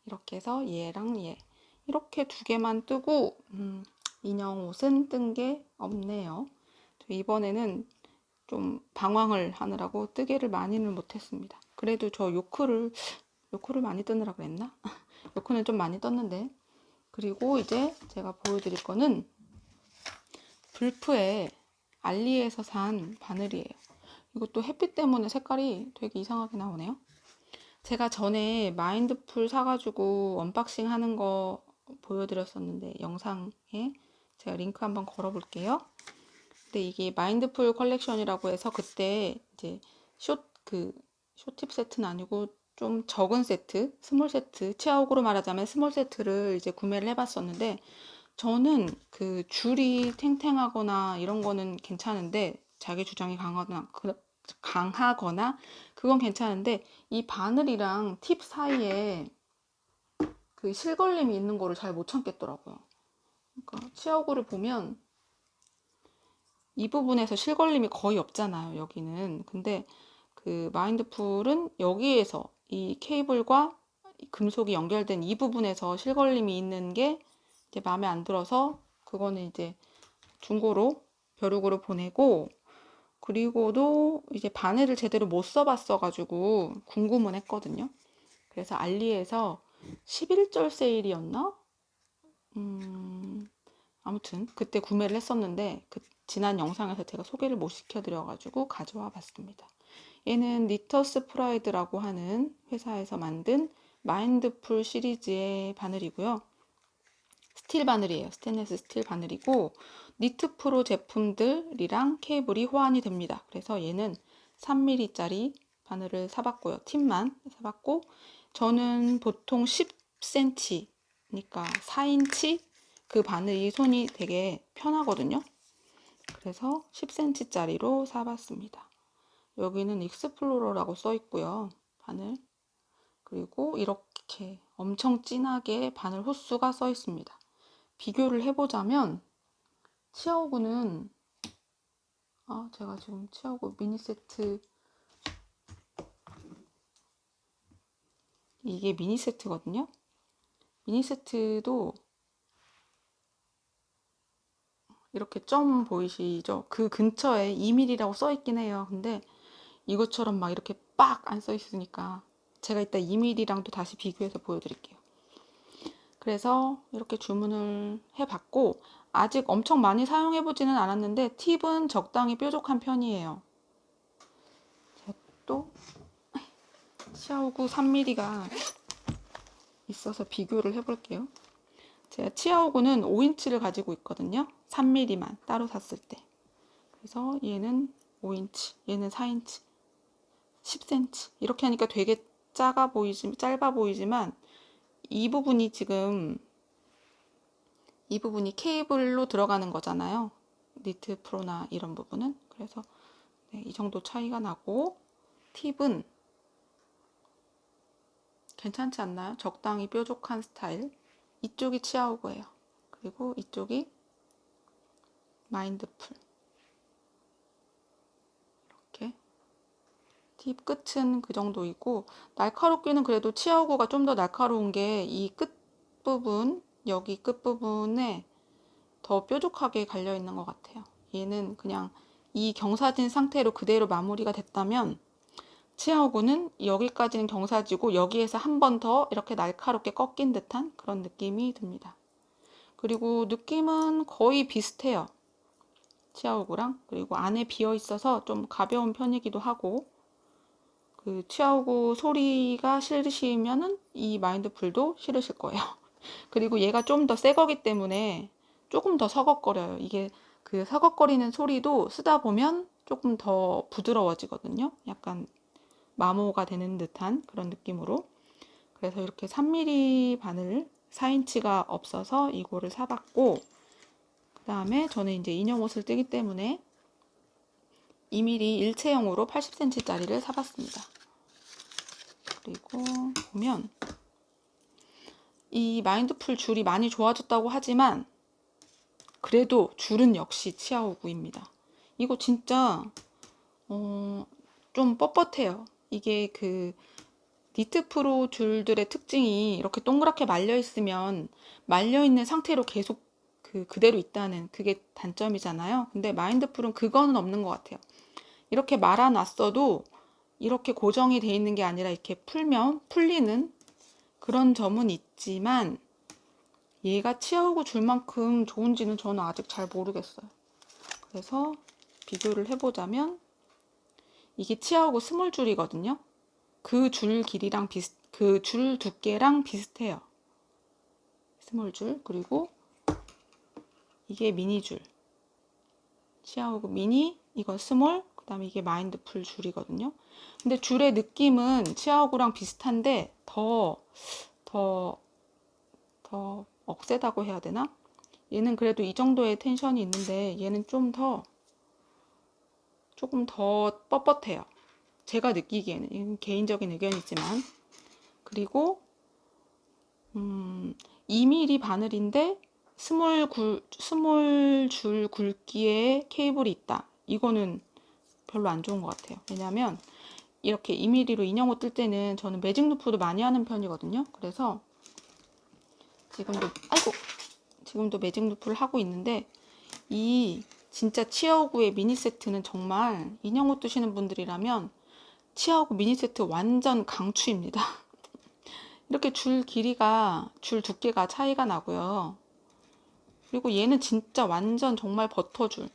이렇게 해서 얘랑 얘 이렇게 두 개만 뜨고, 인형 옷은 뜬 게 없네요. 이번에는 좀 방황을 하느라고 뜨개를 많이는 못했습니다. 그래도 저 요크를 많이 뜨느라 그랬나? 요크는 좀 많이 떴는데. 그리고 이제 제가 보여드릴 거는 불프에 알리에서 산 바늘이에요. 이것도 햇빛 때문에 색깔이 되게 이상하게 나오네요. 제가 전에 마인드풀 사가지고 언박싱 하는 거 보여드렸었는데, 영상에 제가 링크 한번 걸어볼게요. 근데 이게 마인드풀 컬렉션이라고 해서 그때 이제 쇼팁 세트는 아니고 좀 적은 세트, 스몰 세트, 치아옥으로 말하자면 스몰 세트를 이제 구매를 해봤었는데, 저는 그 줄이 탱탱하거나 이런 거는 괜찮은데, 자기 주장이 강하거나 그건 괜찮은데, 이 바늘이랑 팁 사이에 그 실걸림이 있는 거를 잘 못 참겠더라고요. 그러니까 치아오구를 보면 이 부분에서 실걸림이 거의 없잖아요, 여기는. 근데 그 마인드풀은 여기에서 이 케이블과 금속이 연결된 이 부분에서 실걸림이 있는 게 이제 마음에 안 들어서, 그거는 이제 중고로 벼룩으로 보내고, 그리고도 이제 바늘을 제대로 못 써봤어가지고 궁금은 했거든요. 그래서 알리에서 11절 세일이었나? 아무튼 그때 구매를 했었는데 지난 영상에서 제가 소개를 못 시켜드려가지고 가져와 봤습니다. 얘는 니터스 프라이드라고 하는 회사에서 만든 마인드풀 시리즈의 바늘이고요. 스틸 바늘이에요. 스테인리스 스틸 바늘이고 니트 프로 제품들이랑 케이블이 호환이 됩니다. 그래서 얘는 3mm짜리 바늘을 사봤고요. 팁만 사봤고, 저는 보통 10cm니까 4인치 그 바늘이 손이 되게 편하거든요. 그래서 10cm짜리로 사봤습니다. 여기는 익스플로러라고 써 있고요. 바늘. 그리고 이렇게 엄청 진하게 바늘 호수가 써 있습니다. 비교를 해보자면 치아오구는 제가 지금 치아오구 미니 세트, 이게 미니 세트거든요. 미니 세트도 이렇게 점 보이시죠? 그 근처에 2mm라고 써 있긴 해요. 근데 이것처럼 막 이렇게 빡 안 써 있으니까 제가 이따 2mm랑도 다시 비교해서 보여드릴게요. 그래서 이렇게 주문을 해봤고, 아직 엄청 많이 사용해보지는 않았는데 팁은 적당히 뾰족한 편이에요. 제가 또 치아오구 3mm가 있어서 비교를 해볼게요. 제가 치아오구는 5인치를 가지고 있거든요. 3mm만 따로 샀을 때. 그래서 얘는 5인치, 얘는 4인치, 10cm. 이렇게 하니까 되게 짧아 보이지만 이 부분이 케이블로 들어가는 거잖아요. 니트 프로나 이런 부분은. 그래서 이 정도 차이가 나고, 팁은 괜찮지 않나요? 적당히 뾰족한 스타일. 이쪽이 치아오구예요. 그리고 이쪽이 마인드풀. 이렇게 팁 끝은 그 정도이고, 날카롭기는 그래도 치아오구가 좀 더 날카로운 게 이 끝부분, 여기 끝부분에 더 뾰족하게 갈려 있는 것 같아요. 얘는 그냥 이 경사진 상태로 그대로 마무리가 됐다면, 치아오구는 여기까지는 경사지고 여기에서 한 번 더 이렇게 날카롭게 꺾인 듯한 그런 느낌이 듭니다. 그리고 느낌은 거의 비슷해요. 치아오구랑. 그리고 안에 비어 있어서 좀 가벼운 편이기도 하고, 그 치아오구 소리가 싫으시면은 이 마인드풀도 싫으실 거예요. 그리고 얘가 좀 더 새 거기 때문에 조금 더 서걱거려요. 이게 그 서걱거리는 소리도 쓰다 보면 조금 더 부드러워지거든요. 약간 마모가 되는 듯한 그런 느낌으로. 그래서 이렇게 3mm 바늘 4인치가 없어서 이거를 사봤고, 그 다음에 저는 이제 인형 옷을 뜨기 때문에 2mm 일체형으로 80cm짜리를 사봤습니다. 그리고 보면 이 마인드풀 줄이 많이 좋아졌다고 하지만 그래도 줄은 역시 치아오구입니다. 이거 진짜 좀 뻣뻣해요. 이게 그 니트 프로 줄들의 특징이 이렇게 동그랗게 말려 있으면 말려 있는 상태로 계속 그대로 있다는 그게 단점이잖아요. 근데 마인드풀은 그거는 없는 것 같아요. 이렇게 말아놨어도 이렇게 고정이 돼 있는 게 아니라 이렇게 풀면 풀리는 그런 점은 있지만, 얘가 치아오구 줄만큼 좋은지는 저는 아직 잘 모르겠어요. 그래서 비교를 해보자면 이게 치아오구 스몰 줄이거든요. 그 줄 길이랑 그 줄 두께랑 비슷해요. 스몰 줄. 그리고 이게 미니 줄. 치아오구 미니, 이건 스몰, 그 다음에 이게 마인드풀 줄이거든요. 근데 줄의 느낌은 치아오구랑 비슷한데 더 억세다고 해야 되나? 얘는 그래도 이 정도의 텐션이 있는데 얘는 조금 더 뻣뻣해요. 제가 느끼기에는. 이건 개인적인 의견이지만. 그리고 2mm 바늘인데 스몰 줄 굵기의 케이블이 있다. 이거는 별로 안 좋은 것 같아요. 왜냐면 이렇게 2mm로 인형옷 뜰 때는 저는 매직 루프도 많이 하는 편이거든요. 그래서 지금도 매직 루프를 하고 있는데 이 진짜 치아오구의 미니 세트는 정말 인형 옷 두시는 분들이라면 치아오구 미니 세트 완전 강추입니다. 이렇게 줄 두께가 차이가 나고요. 그리고 얘는 진짜 완전 정말 버터줄.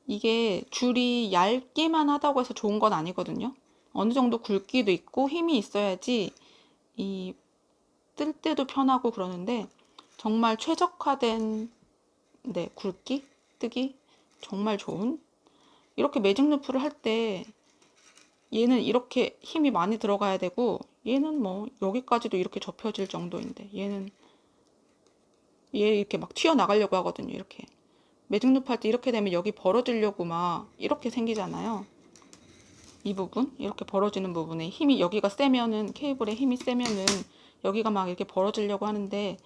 이게 줄이 얇기만 하다고 해서 좋은 건 아니거든요. 어느 정도 굵기도 있고 힘이 있어야지 이 뜰 때도 편하고 그러는데 정말 최적화된 굵기, 뜨기 정말 좋은. 이렇게 매직 루프를 할 때 얘는 이렇게 힘이 많이 들어가야 되고 얘는 뭐 여기까지도 이렇게 접혀질 정도인데 얘 이렇게 막 튀어나가려고 하거든요. 이렇게 매직 루프 할 때 이렇게 되면 여기 벌어지려고 막 이렇게 생기잖아요. 이 부분 이렇게 벌어지는 부분에 힘이 여기가 세면은 케이블에 힘이 세면은 여기가 막 이렇게 벌어지려고 하는데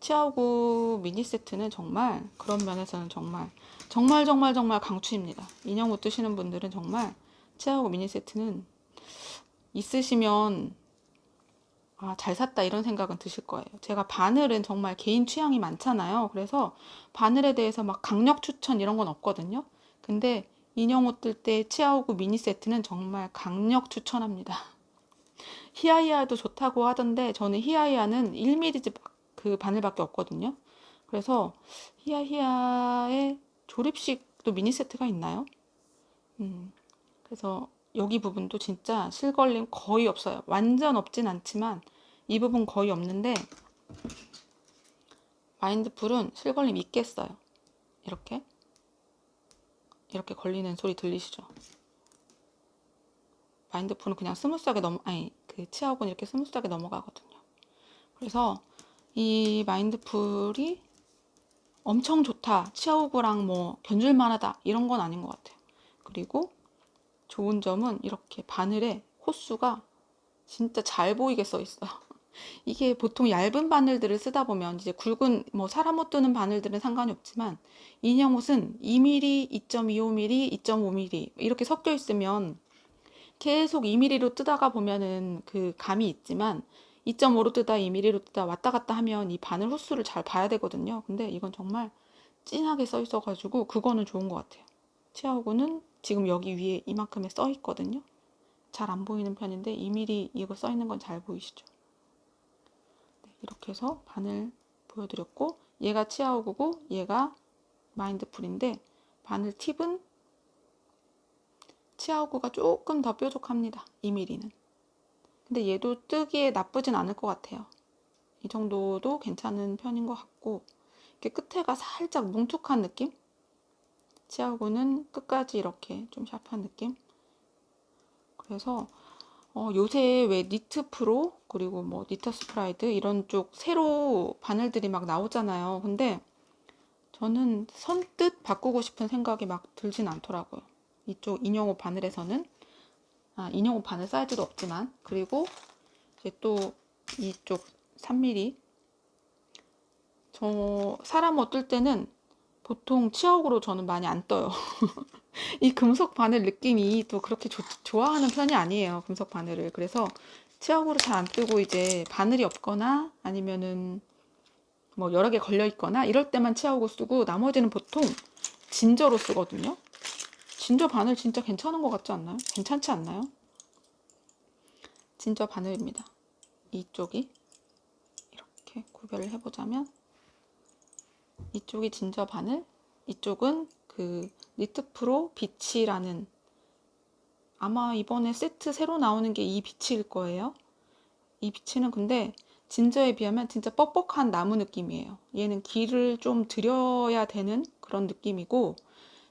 치아오구 미니 세트는 정말 그런 면에서는 정말 강추입니다. 인형 옷 드시는 분들은 정말 치아오구 미니 세트는 있으시면 잘 샀다 이런 생각은 드실 거예요. 제가 바늘은 정말 개인 취향이 많잖아요. 그래서 바늘에 대해서 막 강력 추천 이런 건 없거든요. 근데 인형 옷 뜰 때 치아오구 미니 세트는 정말 강력 추천합니다. 히아히아도 좋다고 하던데 저는 히아히아는 1mm 그 바늘밖에 없거든요. 그래서 히아히아의 조립식도 미니 세트가 있나요? 그래서 여기 부분도 진짜 실걸림 거의 없어요. 완전 없진 않지만 이 부분 거의 없는데 마인드풀은 실걸림 있겠어요. 이렇게 걸리는 소리 들리시죠? 마인드풀은 그냥 스무스하게 그 치아오고는 이렇게 스무스하게 넘어가거든요. 그래서 이 마인드풀이 엄청 좋다, 치아오구랑 뭐 견줄만하다 이런 건 아닌 것 같아요. 그리고 좋은 점은 이렇게 바늘에 호수가 진짜 잘 보이게 써 있어요. 이게 보통 얇은 바늘들을 쓰다 보면 이제 굵은 뭐 사람 옷 뜨는 바늘들은 상관이 없지만 인형 옷은 2mm, 2.25mm, 2.5mm 이렇게 섞여 있으면 계속 2mm로 뜨다가 보면은 그 감이 있지만 2.5로 뜨다 2mm로 뜨다 왔다 갔다 하면 이 바늘 호수를 잘 봐야 되거든요. 근데 이건 정말 진하게 써 있어가지고 그거는 좋은 것 같아요. 치아오고는 지금 여기 위에 이만큼에 써 있거든요. 잘 안 보이는 편인데 2mm 이거 써 있는 건 잘 보이시죠? 네, 이렇게 해서 바늘 보여드렸고 얘가 치아오고고 얘가 마인드풀인데 바늘 팁은 치아오고가 조금 더 뾰족합니다. 2mm는. 근데 얘도 뜨기에 나쁘진 않을 것 같아요. 이 정도도 괜찮은 편인 것 같고 이렇게 끝에가 살짝 뭉툭한 느낌? 치아오고는 끝까지 이렇게 좀 샤프한 느낌? 그래서 요새 왜 니트 프로 그리고 뭐 니터스 프라이드 이런 쪽 새로 바늘들이 막 나오잖아요. 근데 저는 선뜻 바꾸고 싶은 생각이 막 들진 않더라고요. 이쪽 인형옷 바늘에서는 인형옷 바늘 사이즈도 없지만 그리고 이제 또 이쪽 3mm 저 사람 옷 뜰 때는 보통 치아옥으로 저는 많이 안 떠요. 이 금속 바늘 느낌이 또 그렇게 좋아하는 편이 아니에요. 금속 바늘을. 그래서 치아옥으로 잘 안 뜨고 이제 바늘이 없거나 아니면은 뭐 여러 개 걸려 있거나 이럴 때만 치아옥을 쓰고 나머지는 보통 진저로 쓰거든요. 진저 바늘 진짜 괜찮은 것 같지 않나요? 괜찮지 않나요? 진저 바늘입니다. 이쪽이 이렇게 구별을 해보자면 이쪽이 진저 바늘, 이쪽은 그 니트 프로 비치라는 아마 이번에 세트 새로 나오는 게 이 비치일 거예요. 이 비치는 근데 진저에 비하면 진짜 뻑뻑한 나무 느낌이에요. 얘는 길을 좀 들여야 되는 그런 느낌이고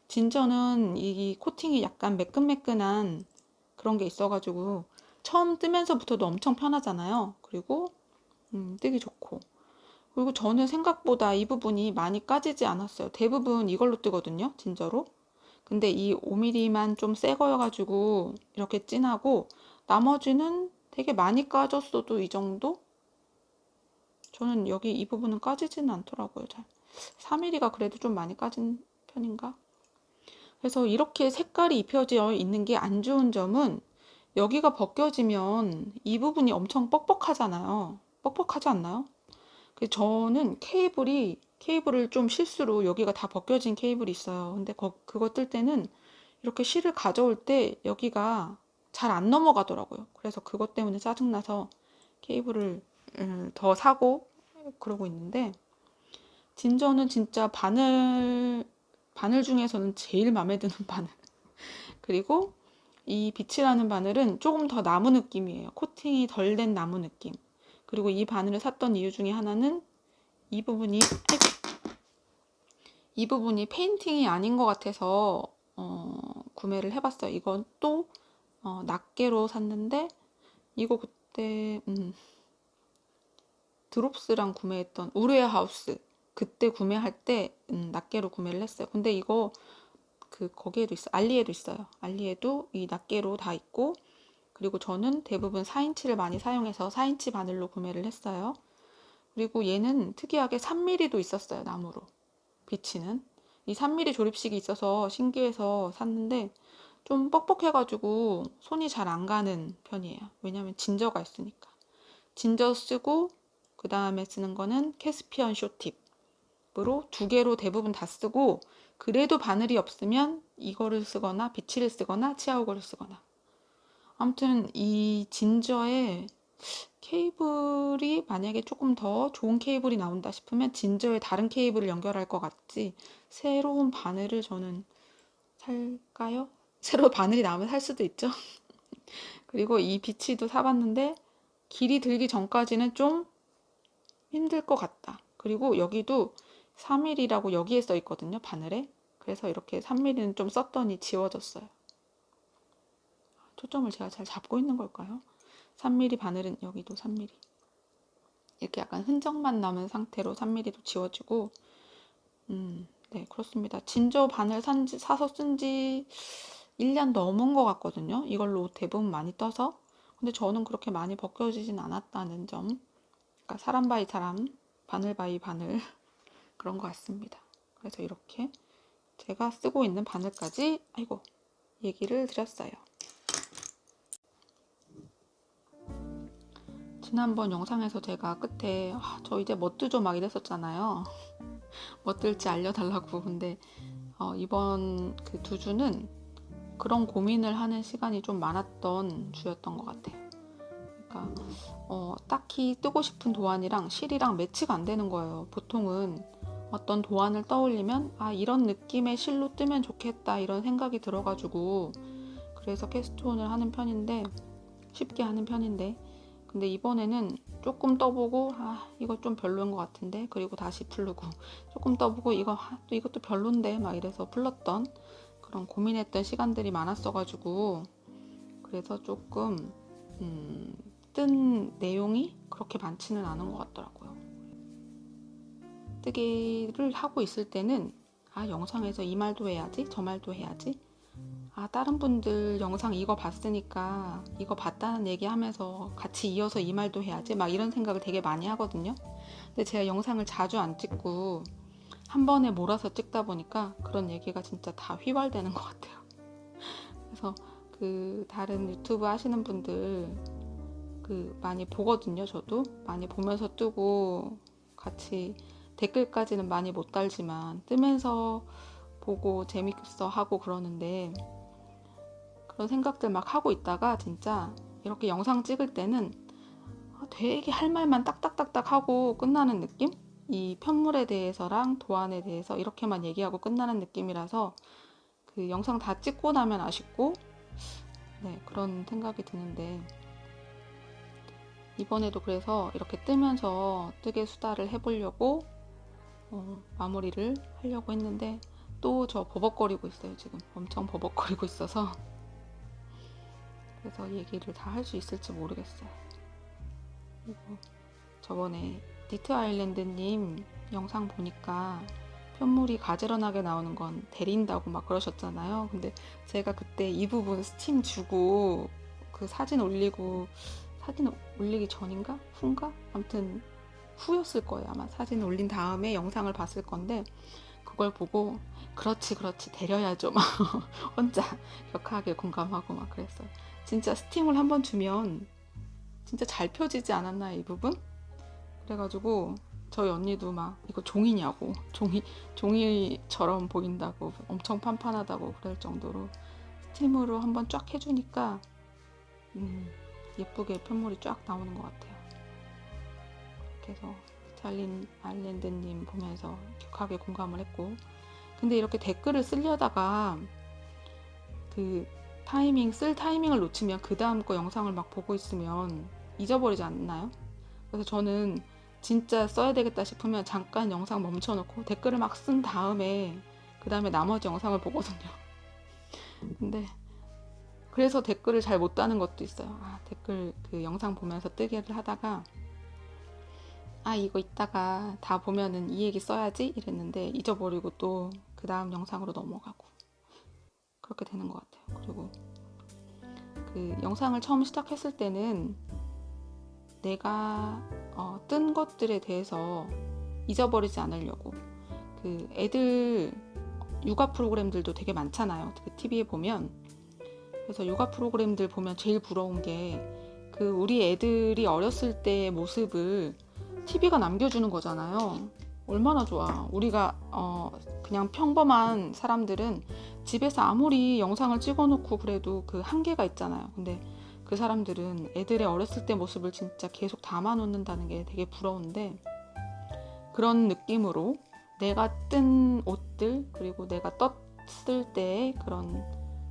진저는 이 코팅이 약간 매끈매끈한 그런 게 있어가지고 처음 뜨면서부터도 엄청 편하잖아요. 그리고 뜨기 좋고 그리고 저는 생각보다 이 부분이 많이 까지지 않았어요. 대부분 이걸로 뜨거든요. 진저로. 근데 이 5mm만 좀 새 거여가지고 이렇게 진하고 나머지는 되게 많이 까졌어도 이 정도? 저는 여기 이 부분은 까지지는 않더라고요. 잘. 4mm가 그래도 좀 많이 까진 편인가? 그래서 이렇게 색깔이 입혀져 있는 게 안 좋은 점은 여기가 벗겨지면 이 부분이 엄청 뻑뻑하잖아요. 뻑뻑하지 않나요? 저는 케이블이 케이블을 좀 실수로 여기가 다 벗겨진 케이블이 있어요. 근데 그거 뜰 때는 이렇게 실을 가져올 때 여기가 잘 안 넘어가더라고요. 그래서 그것 때문에 짜증나서 케이블을 더 사고 그러고 있는데, 진저는 진짜 바늘 중에서는 제일 마음에 드는 바늘. 그리고 이 빛이라는 바늘은 조금 더 나무 느낌이에요. 코팅이 덜 된 나무 느낌. 그리고 이 바늘을 샀던 이유 중에 하나는 이 부분이 페인팅이 아닌 것 같아서 구매를 해봤어요. 이건 또 낱개로 샀는데, 이거 그때 드롭스랑 구매했던 우르의 하우스, 그때 구매할 때 낱개로 구매를 했어요. 근데 이거 거기에도 있어, 알리에도 있어요. 알리에도 이 낱개로 다 있고, 그리고 저는 대부분 4인치를 많이 사용해서 4인치 바늘로 구매를 했어요. 그리고 얘는 특이하게 3mm도 있었어요. 나무로 비치는 이 3mm 조립식이 있어서 신기해서 샀는데, 좀 뻑뻑해가지고 손이 잘 안 가는 편이에요. 왜냐면 진저가 있으니까. 진저 쓰고 그 다음에 쓰는 거는 캐스피언 쇼팁으로 두 개로 대부분 다 쓰고, 그래도 바늘이 없으면 이거를 쓰거나 비치를 쓰거나 치아우거를 쓰거나. 아무튼 이 진저에 케이블이 만약에 조금 더 좋은 케이블이 나온다 싶으면 진저에 다른 케이블을 연결할 것 같지, 새로운 바늘을 저는 살까요? 새로 바늘이 나오면 살 수도 있죠. 그리고 이 비치도 사봤는데 길이 들기 전까지는 좀 힘들 것 같다. 그리고 여기도 3mm라고 여기에 써 있거든요, 바늘에. 그래서 이렇게 3mm는 좀 썼더니 지워졌어요. 초점을 제가 잘 잡고 있는 걸까요? 3mm 바늘은 여기도 3mm. 이렇게 약간 흔적만 남은 상태로 3mm도 지워지고, 네, 그렇습니다. 진저 바늘 사서 쓴 지 1년 넘은 것 같거든요. 이걸로 대부분 많이 떠서. 근데 저는 그렇게 많이 벗겨지진 않았다는 점. 그러니까 사람 바이 사람, 바늘 바이 바늘 그런 것 같습니다. 그래서 이렇게 제가 쓰고 있는 바늘까지 얘기를 드렸어요. 지난번 영상에서 제가 끝에 저 이제 뭐 뜨죠 막 이랬었잖아요. 뭐 뜰지 알려달라고. 근데 이번 그 두 주는 그런 고민을 하는 시간이 좀 많았던 주였던 것 같아요. 그러니까 딱히 뜨고 싶은 도안이랑 실이랑 매치가 안 되는 거예요. 보통은 어떤 도안을 떠올리면 이런 느낌의 실로 뜨면 좋겠다 이런 생각이 들어가지고, 그래서 캐스톤을 하는 편인데, 쉽게 하는 편인데, 근데 이번에는 조금 떠보고 이거 좀 별로인 것 같은데, 그리고 다시 풀르고, 조금 떠보고 이것도 별론데 막 이래서 풀렀던 그런 고민했던 시간들이 많았어가지고, 그래서 조금 뜬 내용이 그렇게 많지는 않은 것 같더라고요. 뜨개를 하고 있을 때는 영상에서 이 말도 해야지 저 말도 해야지, 다른 분들 영상 이거 봤으니까 이거 봤다는 얘기 하면서 같이 이어서 이 말도 해야지 막 이런 생각을 되게 많이 하거든요. 근데 제가 영상을 자주 안 찍고 한 번에 몰아서 찍다 보니까 그런 얘기가 진짜 다 휘발되는 것 같아요. 그래서 그 다른 유튜브 하시는 분들 많이 보거든요. 저도 많이 보면서 뜨고, 같이 댓글까지는 많이 못 달지만 뜨면서 보고 재밌어 하고 그러는데, 그런 생각들 막 하고 있다가 진짜 이렇게 영상 찍을 때는 되게 할 말만 딱딱딱딱 하고 끝나는 느낌? 이 편물에 대해서랑 도안에 대해서 이렇게만 얘기하고 끝나는 느낌이라서 그 영상 다 찍고 나면 아쉽고, 네, 그런 생각이 드는데, 이번에도 그래서 이렇게 뜨면서 뜨개 수다를 해보려고 마무리를 하려고 했는데, 또 저 버벅거리고 있어요. 지금 엄청 버벅거리고 있어서. 그래서 얘기를 다 할 수 있을지 모르겠어요. 그리고 저번에 니트 아일랜드님 영상 보니까 편물이 가지런하게 나오는 건 데린다고 막 그러셨잖아요. 근데 제가 그때 이 부분 스팀 주고 그 사진 올리기 전인가? 후인가? 아무튼 후였을 거예요. 아마 사진 올린 다음에 영상을 봤을 건데, 그걸 보고 그렇지 데려야죠 막 혼자 격하게 공감하고 막 그랬어요. 진짜 스팀을 한번 주면 진짜 잘 펴지지 않았나 이 부분? 그래가지고 저희 언니도 막 이거 종이냐고, 종이처럼 보인다고, 엄청 판판하다고 그럴 정도로 스팀으로 한번 쫙 해주니까 예쁘게 편물이 쫙 나오는 것 같아요. 그래서 스탈린 아일랜드님 보면서 격하게 공감을 했고, 근데 이렇게 댓글을 쓰려다가 그 쓸 타이밍을 놓치면 그 다음 거 영상을 막 보고 있으면 잊어버리지 않나요? 그래서 저는 진짜 써야 되겠다 싶으면 잠깐 영상 멈춰놓고 댓글을 막 쓴 다음에 그 다음에 나머지 영상을 보거든요. 근데 그래서 댓글을 잘 못 다는 것도 있어요. 댓글 그 영상 보면서 뜨개를 하다가 이거 이따가 다 보면은 이 얘기 써야지 이랬는데 잊어버리고 또 그 다음 영상으로 넘어가고 그렇게 되는 것 같아요. 그리고 그 영상을 처음 시작했을 때는 내가 뜬 것들에 대해서 잊어버리지 않으려고, 그 애들 육아 프로그램들도 되게 많잖아요. 그 TV에 보면. 그래서 육아 프로그램들 보면 제일 부러운 게 그 우리 애들이 어렸을 때의 모습을 TV가 남겨주는 거잖아요. 얼마나 좋아. 우리가 그냥 평범한 사람들은 집에서 아무리 영상을 찍어놓고 그래도 그 한계가 있잖아요. 근데 그 사람들은 애들의 어렸을 때 모습을 진짜 계속 담아놓는다는 게 되게 부러운데, 그런 느낌으로 내가 뜬 옷들, 그리고 내가 떴을 때의 그런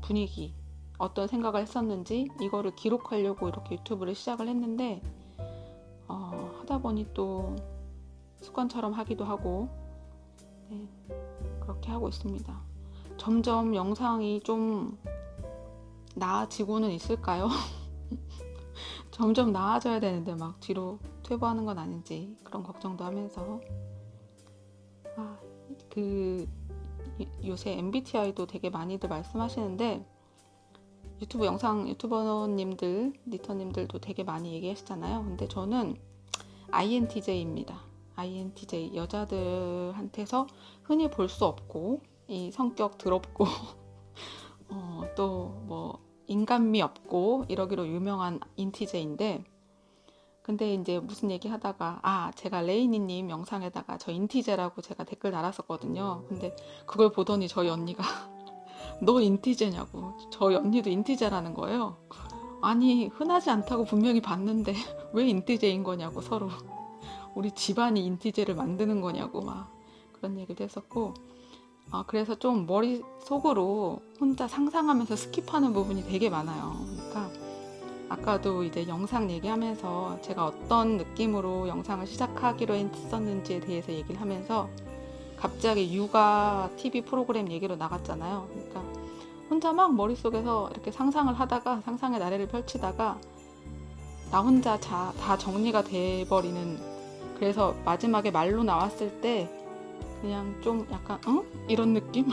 분위기, 어떤 생각을 했었는지 이거를 기록하려고 이렇게 유튜브를 시작을 했는데 하다 보니 또 습관처럼 하기도 하고, 네, 그렇게 하고 있습니다. 점점 영상이 좀 나아지고는 있을까요? 점점 나아져야 되는데 막 뒤로 퇴보하는 건 아닌지 그런 걱정도 하면서, 요새 MBTI도 되게 많이들 말씀하시는데 유튜버님들, 니터님들도 되게 많이 얘기하시잖아요. 근데 저는 INTJ입니다. INTJ, 여자들한테서 흔히 볼 수 없고 이 성격 더럽고 또 뭐 인간미 없고 이러기로 유명한 인티제인데, 근데 이제 무슨 얘기 하다가 제가 레이니님 영상에다가 저 인티제라고 제가 댓글 달았었거든요. 근데 그걸 보더니 저희 언니가 너 인티제냐고, 저희 언니도 인티제라는 거예요. 아니 흔하지 않다고 분명히 봤는데 왜 인티제인 거냐고, 서로 우리 집안이 인티제를 만드는 거냐고 막 그런 얘기도 했었고, 그래서 좀 머릿속으로 혼자 상상하면서 스킵하는 부분이 되게 많아요. 그러니까 아까도 이제 영상 얘기하면서 제가 어떤 느낌으로 영상을 시작하기로 했었는지에 대해서 얘기를 하면서 갑자기 육아 TV 프로그램 얘기로 나갔잖아요. 그러니까 혼자 막 머릿속에서 이렇게 상상을 하다가, 상상의 나래를 펼치다가 나 혼자 다 정리가 돼버리는, 그래서 마지막에 말로 나왔을 때 그냥 좀 약간 이런 느낌?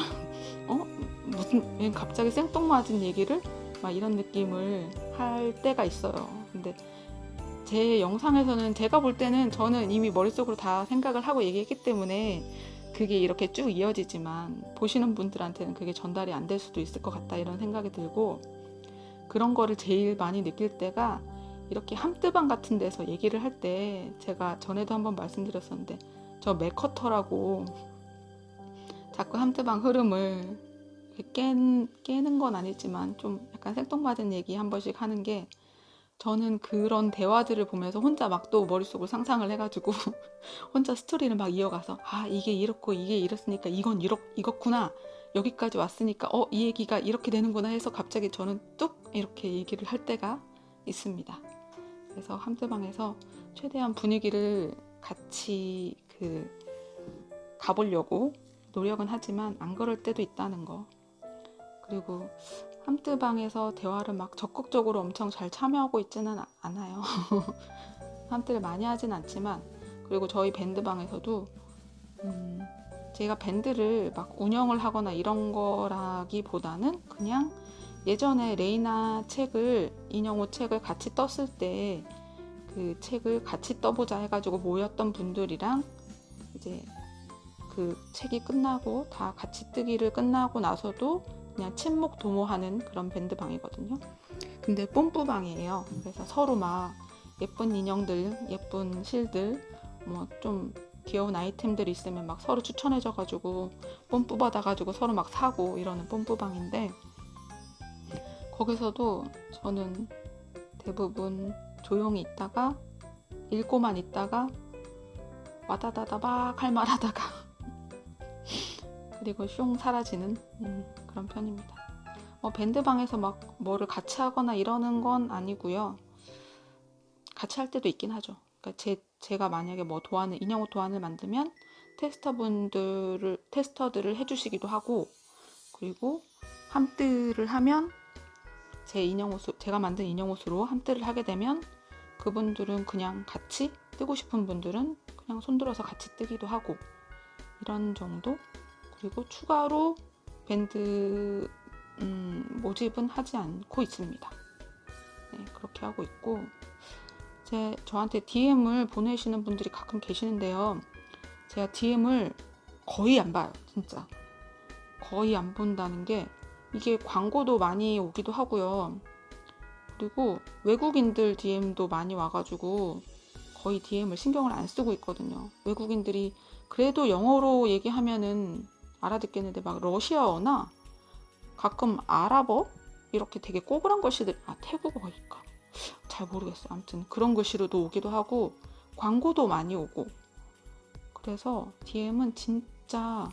무슨 갑자기 생뚱맞은 얘기를 막 이런 느낌을 할 때가 있어요. 근데 제 영상에서는 제가 볼 때는 저는 이미 머릿속으로 다 생각을 하고 얘기했기 때문에 그게 이렇게 쭉 이어지지만 보시는 분들한테는 그게 전달이 안 될 수도 있을 것 같다, 이런 생각이 들고, 그런 거를 제일 많이 느낄 때가 이렇게 함뜨방 같은 데서 얘기를 할 때, 제가 전에도 한번 말씀드렸었는데 저 맥커터라고 자꾸 함뜨방 흐름을 깨는 건 아니지만 좀 약간 생뚱맞은 얘기 한 번씩 하는 게, 저는 그런 대화들을 보면서 혼자 막 또 머릿속으로 상상을 해가지고 혼자 스토리를 막 이어가서 이게 이렇고 이게 이렇으니까 이건 이렇구나, 여기까지 왔으니까 이 얘기가 이렇게 되는구나 해서 갑자기 저는 뚝 이렇게 얘기를 할 때가 있습니다. 그래서 함뜨방에서 최대한 분위기를 같이 가보려고 노력은 하지만 안 그럴 때도 있다는 거. 그리고 함뜨방에서 대화를 막 적극적으로 엄청 잘 참여하고 있지는 않아요. 함뜨를 많이 하진 않지만, 그리고 저희 밴드방에서도 제가 밴드를 막 운영을 하거나 이런 거라기보다는 그냥 예전에 레이나 인형호 책을 같이 떴을 때 그 책을 같이 떠보자 해가지고 모였던 분들이랑 이제 그 책이 끝나고 다 같이 뜨기를 끝나고 나서도 그냥 친목 도모하는 그런 밴드방이거든요. 근데 뽐뿌방이에요. 그래서 서로 막 예쁜 인형들, 예쁜 실들, 뭐 좀 귀여운 아이템들이 있으면 막 서로 추천해줘가지고 뽐뿌 받아가지고 서로 막 사고 이러는 뽐뿌방인데, 거기서도 저는 대부분 조용히 있다가 읽고만 있다가 와다다다 막 할 말하다가 그리고 슝 사라지는 그런 편입니다. 밴드방에서 막 뭐를 같이 하거나 이러는 건 아니고요. 같이 할 때도 있긴 하죠. 그러니까 제가 만약에 뭐 인형 옷 도안을 만들면 테스터들을 해주시기도 하고, 그리고 함뜨를 하면 제가 만든 인형 옷으로 함뜨를 하게 되면 그분들은 그냥 같이 뜨고 싶은 분들은 그냥 손들어서 같이 뜨기도 하고 이런 정도. 그리고 추가로 밴드 모집은 하지 않고 있습니다. 네, 그렇게 하고 있고, 저한테 DM을 보내시는 분들이 가끔 계시는데요. 제가 DM을 거의 안 봐요. 진짜 거의 안 본다는 게, 이게 광고도 많이 오기도 하고요. 그리고 외국인들 DM도 많이 와가지고 거의 DM을 신경을 안 쓰고 있거든요. 외국인들이 그래도 영어로 얘기하면은 알아듣겠는데 막 러시아어나 가끔 아랍어 이렇게 되게 꼬불한 글씨들, 태국어일까 잘 모르겠어요. 아무튼 그런 글씨로도 오기도 하고 광고도 많이 오고, 그래서 DM은 진짜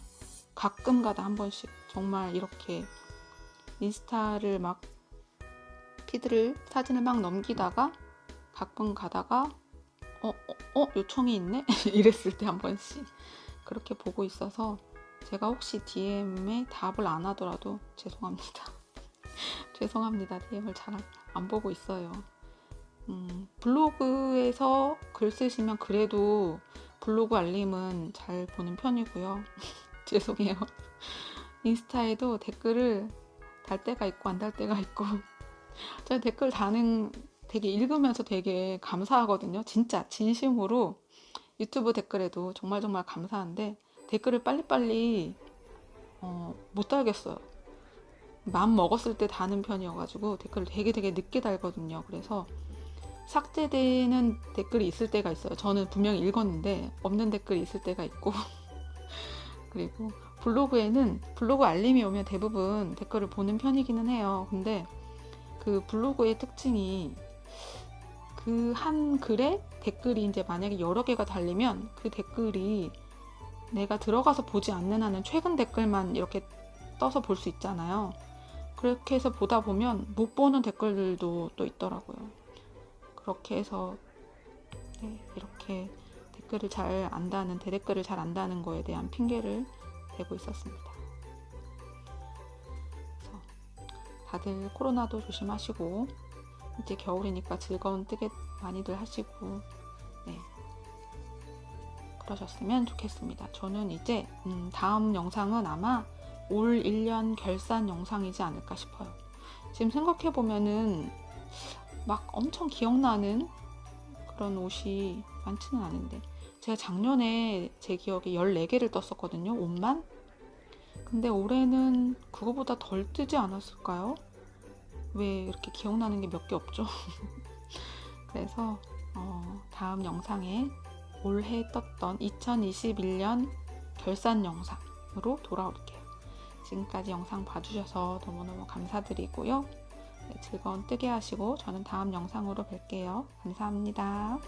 가끔 가다 한 번씩, 정말 이렇게 인스타를 막 사진을 막 넘기다가 가끔 가다가 요청이 있네? 이랬을 때 한 번씩 그렇게 보고 있어서, 제가 혹시 DM에 답을 안 하더라도 죄송합니다. 죄송합니다. DM을 잘 안 보고 있어요. 블로그에서 글 쓰시면 그래도 블로그 알림은 잘 보는 편이고요. 죄송해요. 인스타에도 댓글을 달 때가 있고 안 달 때가 있고, 제가 댓글 되게 읽으면서 되게 감사하거든요. 진짜 진심으로. 유튜브 댓글에도 정말 정말 감사한데 댓글을 빨리빨리 못 달겠어요. 마음 먹었을 때 다는 편이어가지고 댓글을 되게 늦게 달거든요. 그래서 삭제되는 댓글이 있을 때가 있어요. 저는 분명히 읽었는데 없는 댓글이 있을 때가 있고 그리고 블로그 알림이 오면 대부분 댓글을 보는 편이기는 해요. 근데 그 블로그의 특징이, 그 한 글에 댓글이 이제 만약에 여러 개가 달리면 그 댓글이 내가 들어가서 보지 않는 한은 최근 댓글만 이렇게 떠서 볼 수 있잖아요. 그렇게 해서 보다 보면 못 보는 댓글들도 또 있더라고요. 그렇게 해서 이렇게 대댓글을 잘 안다는 거에 대한 핑계를 대고 있었습니다. 그래서 다들 코로나도 조심하시고, 이제 겨울이니까 즐거운 뜨개 많이들 하시고, 그러셨으면 좋겠습니다. 저는 이제 다음 영상은 아마 올 1년 결산 영상이지 않을까 싶어요. 지금 생각해보면은 막 엄청 기억나는 그런 옷이 많지는 않은데, 제가 작년에 제 기억에 14개를 떴었거든요, 옷만. 근데 올해는 그거보다 덜 뜨지 않았을까요? 왜 이렇게 기억나는 게 몇 개 없죠? 그래서 다음 영상에 올해 떴던 2021년 결산 영상으로 돌아올게요. 지금까지 영상 봐주셔서 너무너무 감사드리고요. 즐거운 뜨개 하시고 저는 다음 영상으로 뵐게요. 감사합니다.